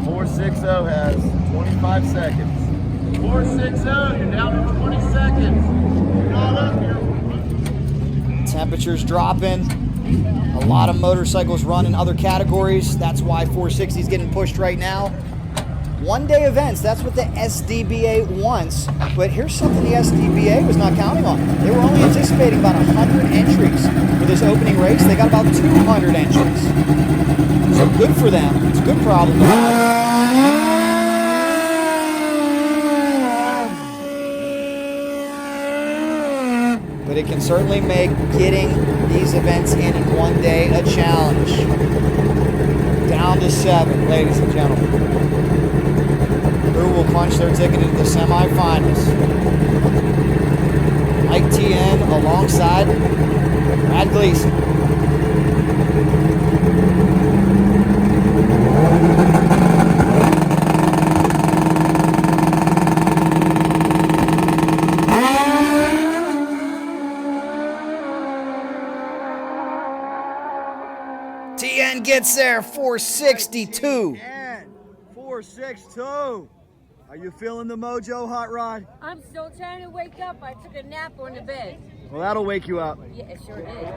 460 has 25 seconds. 460, you're down to 20 seconds. You're not up here. Temperatures dropping. A lot of motorcycles run in other categories. That's why 460 is getting pushed right now. One-day events, that's what the SDBA wants. But here's something the SDBA was not counting on. They were only anticipating about 100 entries for this opening race. They got about 200 entries. So good for them. It's a good problem to have. But it can certainly make getting these events in one day a challenge. Down to 7, ladies and gentlemen. Who will punch their ticket into the semifinals? Mike Thyen alongside Brad Gleason. Thyen gets there, 462. 462. Are you feeling the mojo, Hot Rod? I'm still trying to wake up. I took a nap on the bed. Well, that'll wake you up. Yeah, it sure did.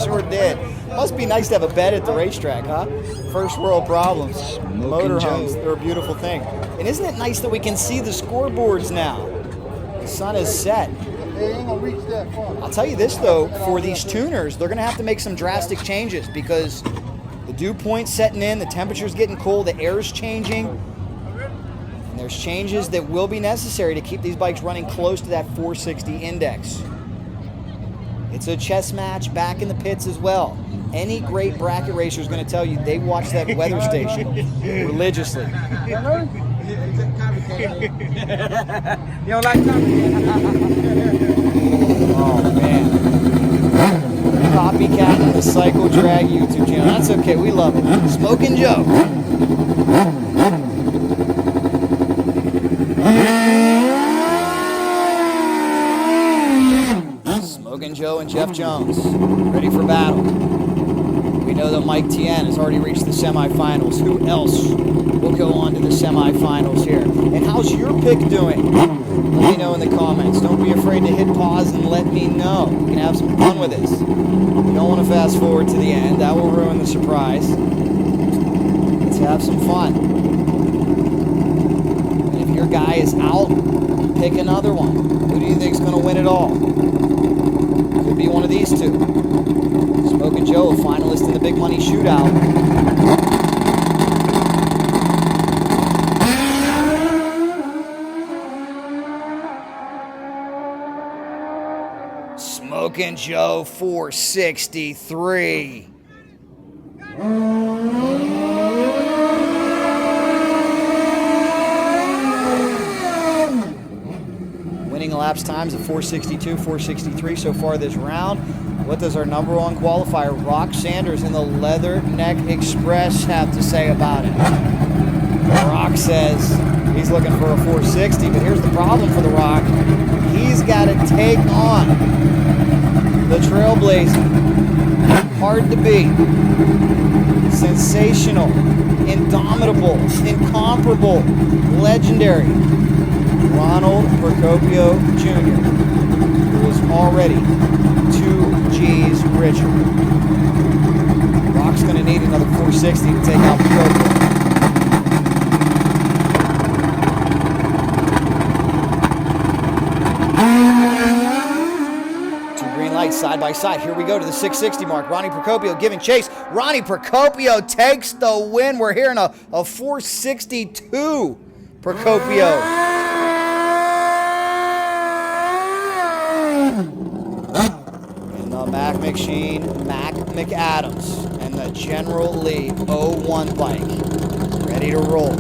Sure did. Must be nice to have a bed at the racetrack, huh? First world problems. Motorhomes, they're a beautiful thing. And isn't it nice that we can see the scoreboards now? The sun is set. I'll tell you this, though, for these tuners, they're going to have to make some drastic changes because the dew point's setting in, the temperature's getting cool, the air's changing. And there's changes that will be necessary to keep these bikes running close to that 460 index. It's a chess match back in the pits as well. Any great bracket racer is going to tell you they watch that weather station religiously. You don't like Oh, man. Copycatting the CycleDrag YouTube channel. That's okay. We love it. Smokin Joe. Smokin Joe and Jeff Jones ready for battle. We know that Mike Thyen has already reached the semifinals. Who else will go on to the semifinals here? And how's your pick doing? Let me know in the comments. Don't be afraid to hit pause and let me know. We can have some fun with this. You don't want to fast forward to the end. That will ruin the surprise. Let's have some fun. And if your guy is out, pick another one. Who do you think is going to win it all? Could be one of these two. Smokin Joe, a finalist in the Big Money Shootout. Smokin Joe, 463. Winning elapsed times of 462, 463 so far this round. What does our number one qualifier, Rock Sanders in the Leatherneck Express, have to say about it? Rock says he's looking for a 460, but here's the problem for the Rock. He's got to take on the Trailblazer. Hard to beat. Sensational. Indomitable. Incomparable. Legendary. Ronald Procopio Jr., who is already 2 G's richer. Rock's going to need another 460 to take out Procopio. Side by side. Here we go to the 660 mark. Ronnie Procopio giving chase. Ronnie Procopio takes the win. We're hearing a 462 Procopio. And the Mac Machine, Mac McAdams, and the General Lee 01 bike. Ready to roll.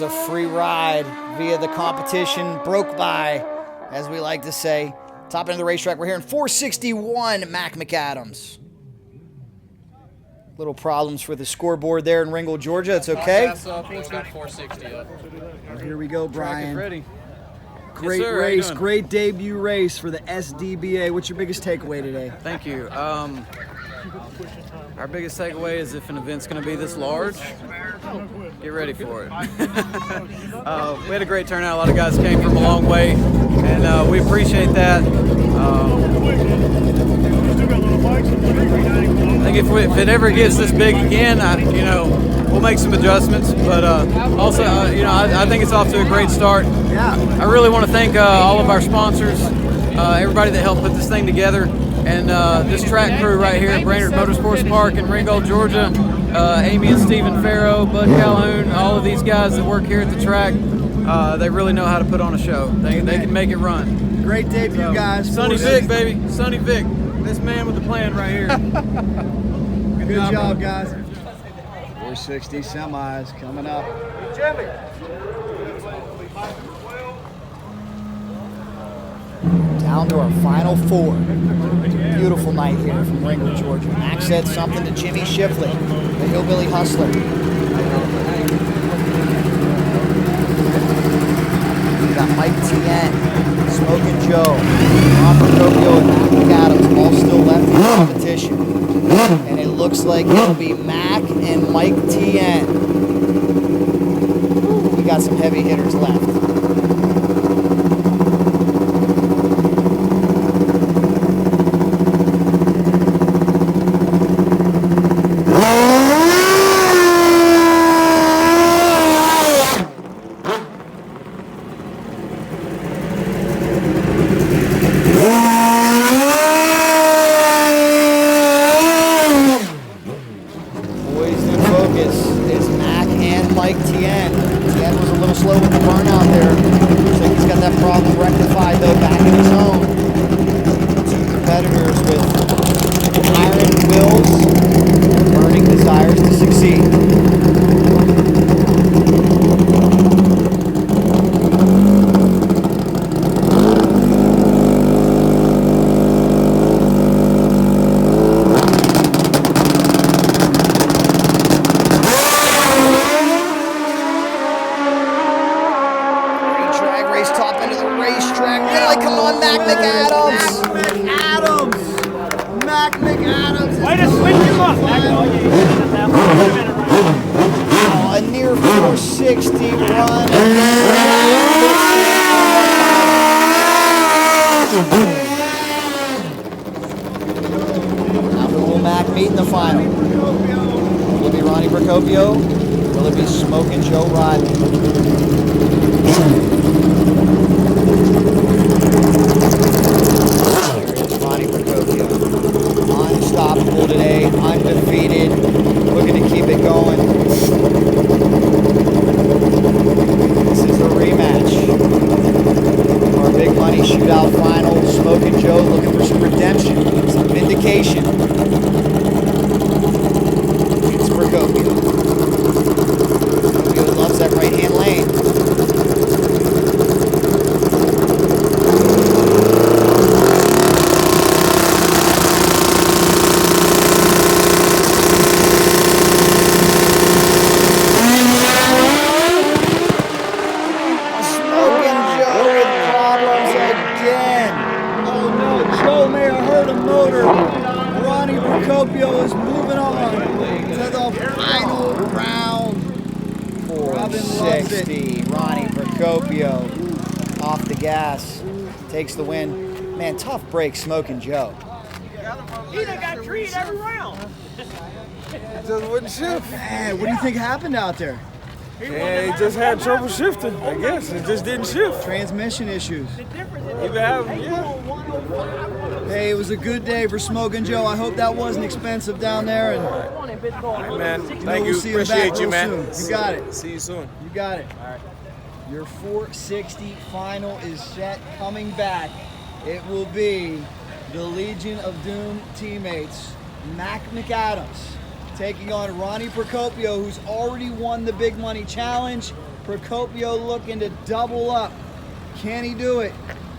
A free ride via the competition broke by, as we like to say. Top end of the racetrack, we're hearing 461 Mac McAdams. Little problems with the scoreboard there in Ringgold, Georgia. It's okay. That's 460 up. Here we go, Brian. Ready. Great yes, sir. race, great debut race for the SDBA. What's your biggest takeaway today? Thank you. Our biggest takeaway is if an event's going to be this large, get ready for it. We had a great turnout. A lot of guys came from a long way, and we appreciate that. I think if it ever gets this big again, we'll make some adjustments. But also, I think it's off to a great start. Yeah. I really want to thank all of our sponsors, everybody that helped put this thing together, and this track crew right here at Brainerd Motorsports Park in Ringgold, Georgia. Amy and Stephen Farrow, Bud Calhoun, all of these guys that work here at the track, they really know how to put on a show. They can make it run. Great debut, guys. Sonny Vick, baby. Sonny Vick. This man with the plan right here. Good job, guys. 460 semis coming up. Jimmy. Down to our final four. Beautiful night here from Ringgold, Georgia. Max said something to Jimmy Shifley, the hillbilly hustler. We got Mike Thyen, Smokin Joe, Ronald Procopio, and McAdams all still left in competition. And it looks like it'll be Mac and Mike Thyen. We got some heavy hitters left. A near 460 run. Now who will Mac meet in the final? Will it be Ronnie Procopio? Will it be Smokin Joe Rodney? Ronnie Procopio. Unstoppable today, undefeated, looking to keep it going. This is a rematch. Our big money shootout final. Smokin Joe looking for some redemption, some vindication. It's Procopio. Procopio loves that right-hand lane. Procopio is moving on to the final round. 460. Ronnie Procopio off the gas, takes the win. Man, tough break, Smokin Joe. He done got treated every round. Just wouldn't shift. Man, what do you think happened out there? Yeah, he just had trouble shifting, I guess. It just didn't shift. Transmission issues. Hey, it was a good day for Smokin Joe. I hope that wasn't expensive down there. And right, man. Thank we'll you. see Appreciate back you, real man. Soon. You got it. See you soon. You got it. All right. Your 460 final is set. Coming back, it will be the Legion of Doom teammates, Mac McAdams, taking on Ronnie Procopio, who's already won the Big Money Challenge. Procopio looking to double up. Can he do it?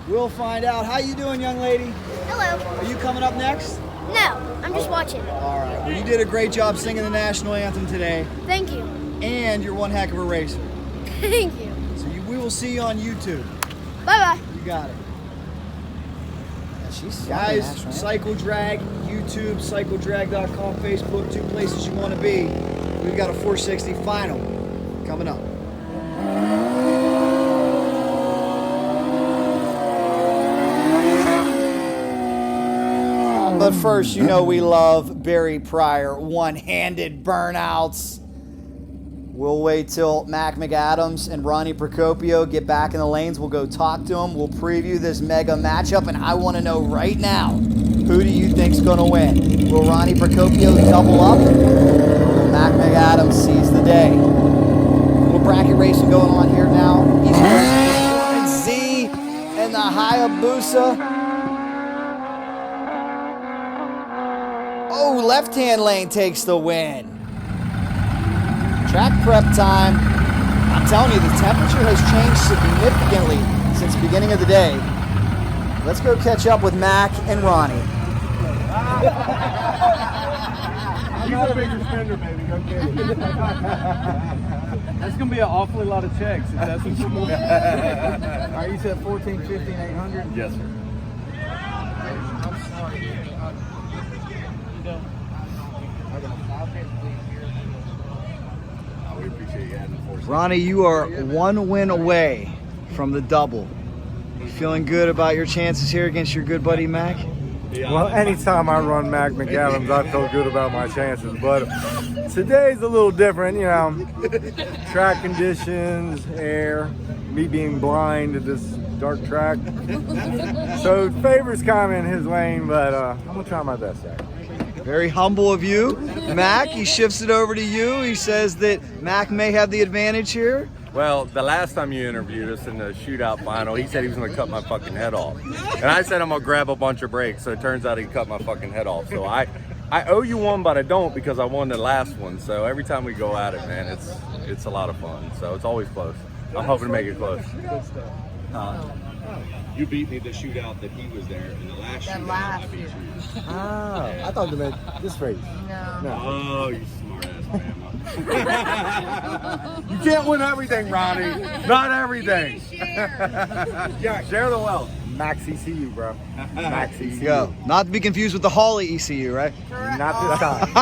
We'll find out. How you doing, young lady? Hello. Are you coming up next? No, I'm just watching. All right. Well, you did a great job singing the national anthem today. Thank you. And you're one heck of a racer. Thank you. So we will see you on YouTube. Bye-bye. You got it. Guys, CycleDrag, YouTube, CycleDrag.com, Facebook, 2 places you want to be. We've got a 460 final coming up. But first, you know we love Barry Pryor, one-handed burnouts. We'll wait till McAdams and Ronnie Procopio get back in the lanes. We'll go talk to them. We'll preview this mega matchup, and I want to know right now, who do you think's going to win? Will Ronnie Procopio double up? Will McAdams seize the day? Little bracket racing going on here now. East Coast Z and the Hayabusa. Oh, left-hand lane takes the win. Track prep time. I'm telling you, the temperature has changed significantly since the beginning of the day. Let's go catch up with Mac and Ronnie. He's a bigger spender, baby. Go get it. That's going to be an awfully lot of checks. If that's what you want. All right, you said 14, 15, 800? Yes, sir. I'm sorry. We appreciate you adding the force. Ronnie, you are one win away from the double. You feeling good about your chances here against your good buddy Mac? Well, anytime I run McAdams, I feel good about my chances. But today's a little different, you know. Track conditions, air, me being blind to this dark track. So favors kind of in his lane, but I'm gonna try my best there. Very humble of you. Mac, he shifts it over to you. He says that Mac may have the advantage here. Well, the last time you interviewed us in the shootout final, he said he was going to cut my fucking head off. And I said I'm going to grab a bunch of breaks, so it turns out he cut my fucking head off. So I owe you one, but I don't because I won the last one. So every time we go at it, man, it's a lot of fun. So it's always close. I'm hoping to make it close. You beat me the shootout that he was there in the last shootout. I beat you. Ah, I thought you meant this race. No. Oh, you smart ass man. You can't win everything, Ronnie. Not everything. Share the wealth. Max ECU, bro. Max ECU. Go. Not to be confused with the Hawley ECU, right? Not this time.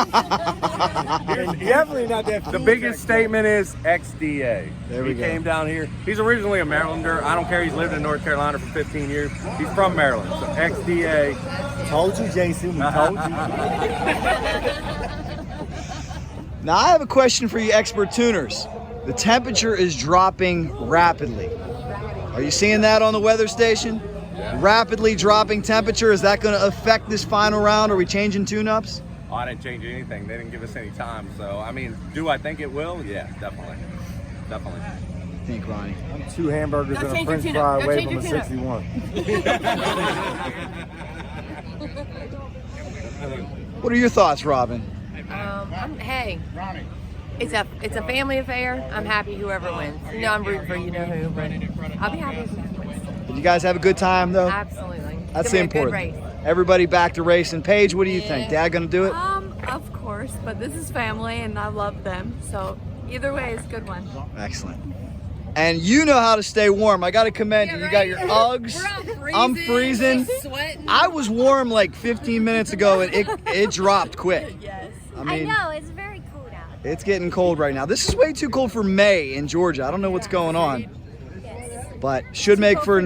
Definitely not that. The biggest statement is XDA. There we he go. came down here. He's originally a Marylander. I don't care. He's lived in North Carolina for 15 years. He's from Maryland. So XDA. Told you, Jason. We told you. Now I have a question for you expert tuners. The temperature is dropping rapidly. Are you seeing that on the weather station? Yeah. Rapidly dropping temperature. Is that going to affect this final round? Are we changing tune-ups? Oh, I didn't change anything. They didn't give us any time. So, I mean, do I think it will? Yeah, definitely. Definitely. I think, Ronnie. I'm 2 hamburgers and a french fry away from a 61. What are your thoughts, Robin? Hey, it's a family affair. I'm happy whoever wins. You know, I'm rooting for you know who, but I'll be happy if Mac wins. Did you guys have a good time, though? Absolutely. That's It's the gonna be a good important. race. Everybody back to racing. Paige, what do you think? Dad gonna do it? Of course, but this is family and I love them. So either way is a good one. Excellent. And you know how to stay warm. I got to commend you. You got your Uggs. I'm freezing. I was warm like 15 minutes ago and it dropped quick. Yes. I mean, know, it's very cold out. it's getting cold right now. This is way too cold for May in Georgia. I don't know what's going on. But should make for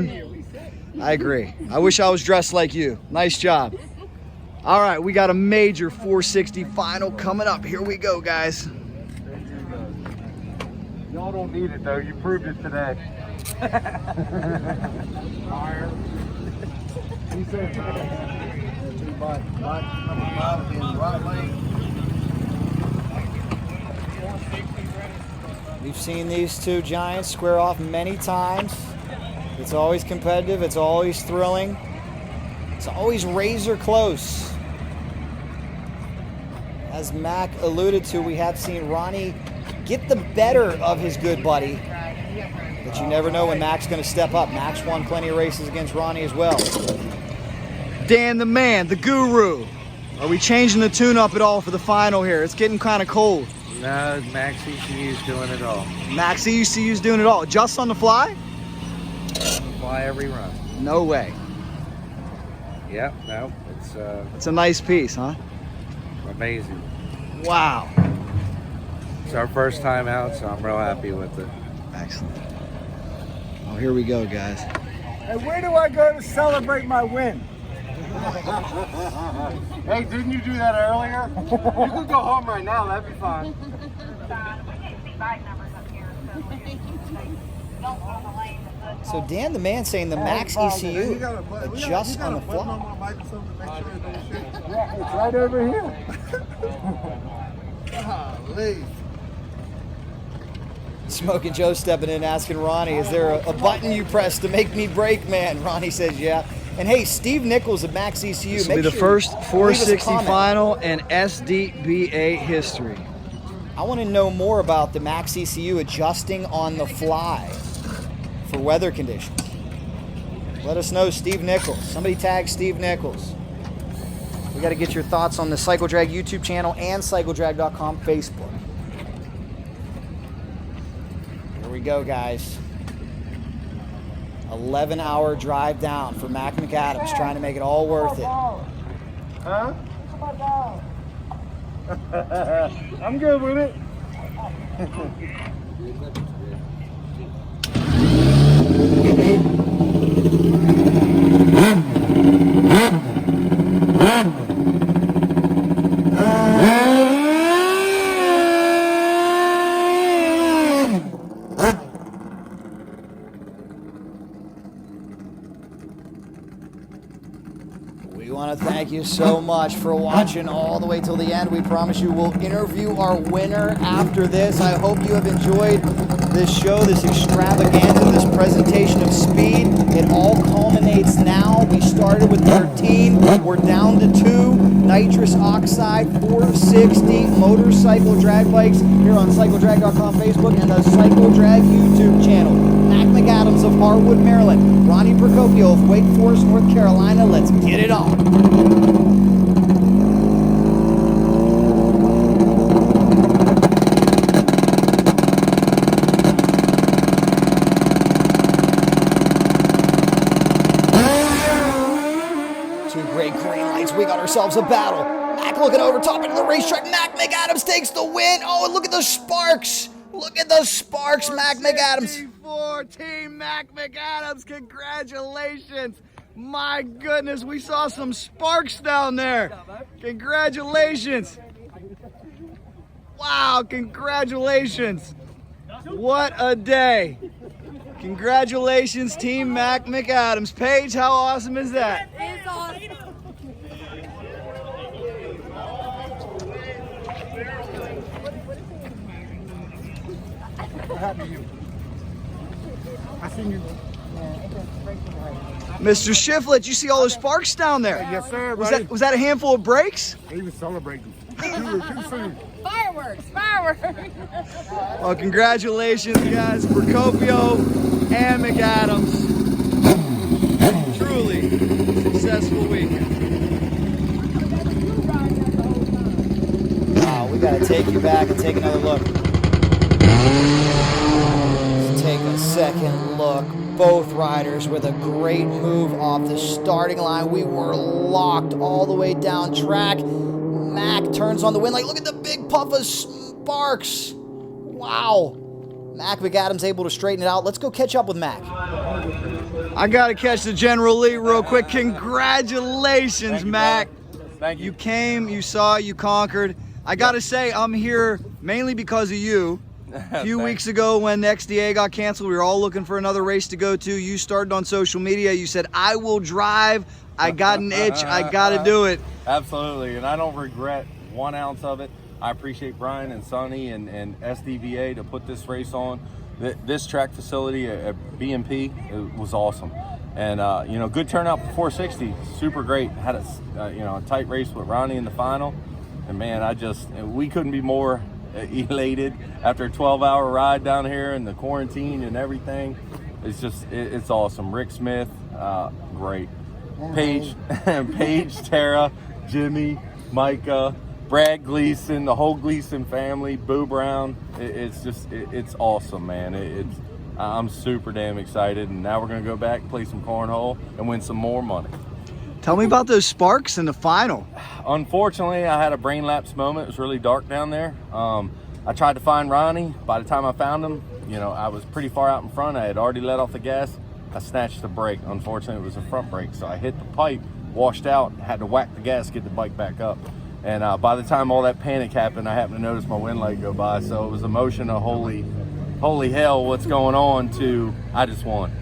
I agree. I wish I was dressed like you. Nice job. All right, we got a major 460 final coming up. Here we go, guys. Y'all don't need it, though. You proved it today. We've seen these two giants square off many times. It's always competitive. It's always thrilling. It's always razor close. As Mac alluded to, we have seen Ronnie get the better of his good buddy. But you never know when Mac's going to step up. Mac's won plenty of races against Ronnie as well. Dan the man, the guru. Are we changing the tune-up at all for the final here? It's getting kind of cold. No, Max ECU's doing it all. Max ECU's doing it all. Just on the fly? Fly every run. No way. Yep, no, It's a nice piece, huh? amazing. Wow. It's our first time out, so I'm real happy with it. Excellent. Oh, here we go, guys. Hey, where do I go to celebrate my win? Hey, didn't you do that earlier? You could go home right now, that'd be fine. So Dan the man saying the max ECU adjusts on the fly. Yeah, it's right over here. Golly. Smokin Joe stepping in asking Ronnie, is there a button you press to make me brake, man? Ronnie says, yeah. And hey, Steve Nichols of Max ECU. This will be the first 460 final in SDBA history. I want to know more about the Max ECU adjusting on the fly for weather conditions. Let us know, Steve Nichols. Somebody tag Steve Nichols. We got to get your thoughts on the CycleDrag YouTube channel and CycleDrag.com Facebook. Here we go, guys. 11-hour drive down for Mac McAdams, trying to make it all worth it. Huh? I'm good with it. We want to thank you so much for watching all the way till the end. We promise you we'll interview our winner after this. I hope you have enjoyed this show, this extravaganza, this presentation of speed. It all culminates now. We started with 13. We're down to 2 nitrous oxide 460 motorcycle drag bikes here on CycleDrag.com Facebook and the CycleDrag YouTube channel. Mac McAdams of Harwood, Maryland. Ronnie Procopio of Wake Forest, North Carolina. Let's get it on. Two great green lights. We got ourselves a battle. Mac looking over top into the racetrack. Mac McAdams takes the win. Oh, and look at the sparks. Look at the sparks, Mac McAdams. For Team Mac McAdams, congratulations. My goodness, we saw some sparks down there. Congratulations. Wow, congratulations. What a day. Congratulations, Team Mac McAdams. Paige, how awesome is that? It's awesome. What happened to you? I seen you. Mr. Shiflett, you see all those sparks down there? Yes, sir, buddy. Was that a handful of brakes? He was celebrating. Too soon. Fireworks, fireworks. Well, congratulations, guys, Procopio and McAdams. Truly successful weekend. Wow, we got to take you back and take another look. Let's take a second look. Both riders with a great move off the starting line. We were locked all the way down track. Mac turns on the wind. Like, look at the big puff of sparks. Wow. Mac McAdams able to straighten it out. Let's go catch up with Mac. I got to catch the General Lee real quick. Congratulations, Mac. Thank you. You came, you saw, you conquered. I got to say, I'm here mainly because of you. A few weeks ago when the XDA got canceled, we were all looking for another race to go to. You started on social media. You said, I will drive. I got an itch. I got to do it. Absolutely, and I don't regret 1 ounce of it. I appreciate Brian and Sonny and SDBA to put this race on. This track facility at BMP, it was awesome. And, you know, good turnout for 460. Super great. Had a, you know, a tight race with Ronnie in the final. And, man, we couldn't be more elated after a 12-hour ride down here and the quarantine and everything. It's just, it's awesome. Rick Smith, great. Paige, Tara, Jimmy, Micah, Brad Gleason, the whole Gleason family, Boo Brown. It's awesome, man. I'm super damn excited. And now we're going to go back, play some cornhole, and win some more money. Tell me about those sparks in the final. Unfortunately, I had a brain lapse moment. It was really dark down there. I tried to find Ronnie. By the time I found him, you know, I was pretty far out in front. I had already let off the gas. I snatched the brake. Unfortunately, it was a front brake. So I hit the pipe, washed out, had to whack the gas, get the bike back up. And by the time all that panic happened, I happened to notice my wind light go by. So it was a motion of holy hell, what's going on, to I just won.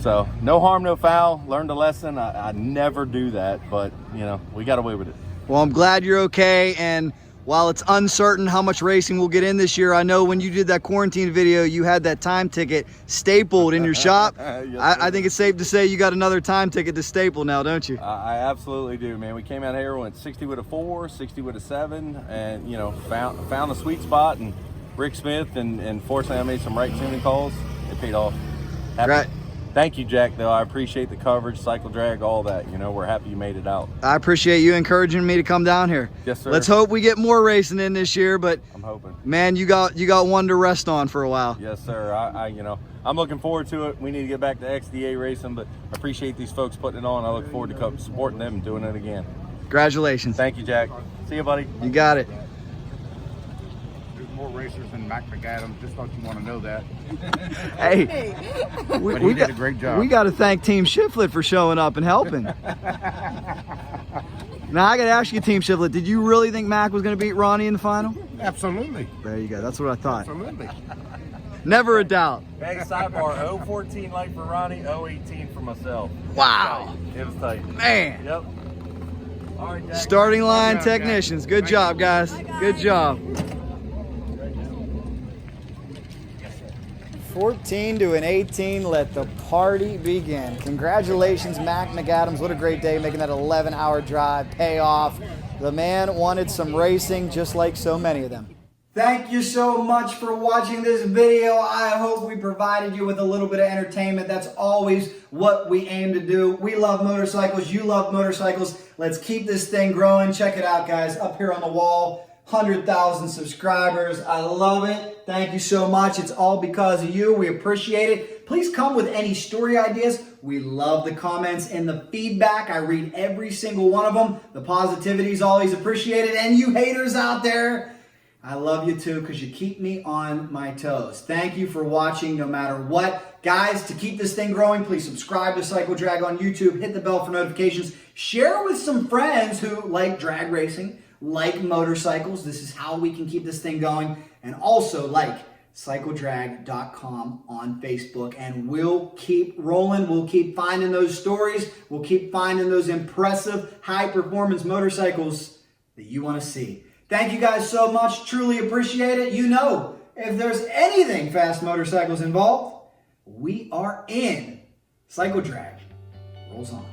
So no harm, no foul. Learned a lesson. I never do that, but you know, we got away with it. Well, I'm glad you're okay. And while it's uncertain how much racing we'll get in this year, I know when you did that quarantine video, you had that time ticket stapled in your shop. Yes, I think it's safe to say you got another time ticket to staple now, don't you? I absolutely do, man. We came out here, went 60 with a 4, 60 with a 7, and you know, found the sweet spot, and Rick Smith, and fortunately I made some right tuning calls. It paid off. Happy. Thank you, Jack, though. I appreciate the coverage, CycleDrag, all that. You know, we're happy you made it out. I appreciate you encouraging me to come down here. Yes, sir. Let's hope we get more racing in this year, but I'm hoping. Man, you got one to rest on for a while. Yes, sir. You know, I'm looking forward to it. We need to get back to XDA racing, but I appreciate these folks putting it on. I look forward to supporting them and doing it again. Congratulations. Thank you, Jack. See you, buddy. You got it. There's more racers than McAdams. Just thought you want to know that. Hey, we did a great job. We got to thank Team Shiflett for showing up and helping. Now I got to ask you, Team Shiflett, did you really think Mac was going to beat Ronnie in the final? Absolutely. There you go. That's what I thought. Absolutely. Never a doubt. Hey, sidebar, 014 light for Ronnie, 018 for myself. Wow. It was tight. Man. Yep. All right, Jack. Starting line technicians. Good job, guys. Good job. 14 to an 18, let the party begin. Congratulations, Mac McAdams. What a great day, making that 11-hour drive pay off. The man wanted some racing, just like so many of them. Thank you so much for watching this video. I hope we provided you with a little bit of entertainment. That's always what we aim to do. We love motorcycles. You love motorcycles. Let's keep this thing growing. Check it out, guys. Up here on the wall, 100,000 subscribers. I love it. Thank you so much. It's all because of you. We appreciate it. Please come with any story ideas. We love the comments and the feedback. I read every single one of them. The positivity is always appreciated. And you haters out there, I love you too, because you keep me on my toes. Thank you for watching no matter what. Guys, to keep this thing growing, please subscribe to CycleDrag on YouTube. Hit the bell for notifications. Share with some friends who like drag racing, like motorcycles. This is how we can keep this thing going. And also like CycleDrag.com on Facebook. And we'll keep rolling. We'll keep finding those stories. We'll keep finding those impressive high-performance motorcycles that you want to see. Thank you guys so much. Truly appreciate it. You know, if there's anything fast motorcycles involved, we are in. CycleDrag rolls on.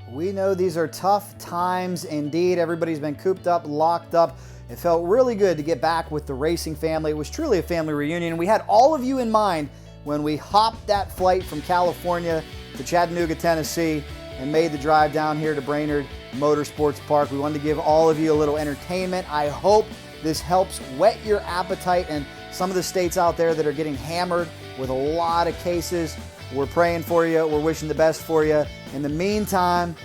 We know these are tough times indeed. Everybody's been cooped up, locked up. It felt really good to get back with the racing family. It was truly a family reunion. We had all of you in mind when we hopped that flight from California to Chattanooga, Tennessee, and made the drive down here to Brainerd Motorsports Park. We wanted to give all of you a little entertainment. I hope this helps whet your appetite. And some of the states out there that are getting hammered with a lot of cases, we're praying for you. We're wishing the best for you. In the meantime,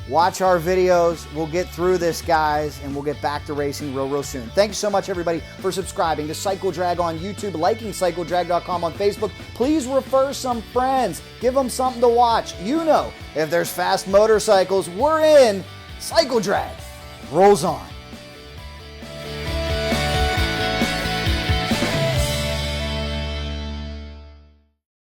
watch our videos. We'll get through this, guys, and we'll get back to racing real soon. Thank you so much, everybody, for subscribing to CycleDrag on YouTube, liking CycleDrag.com on Facebook. Please refer some friends. Give them something to watch. You know, if there's fast motorcycles, we're in. CycleDrag rolls on.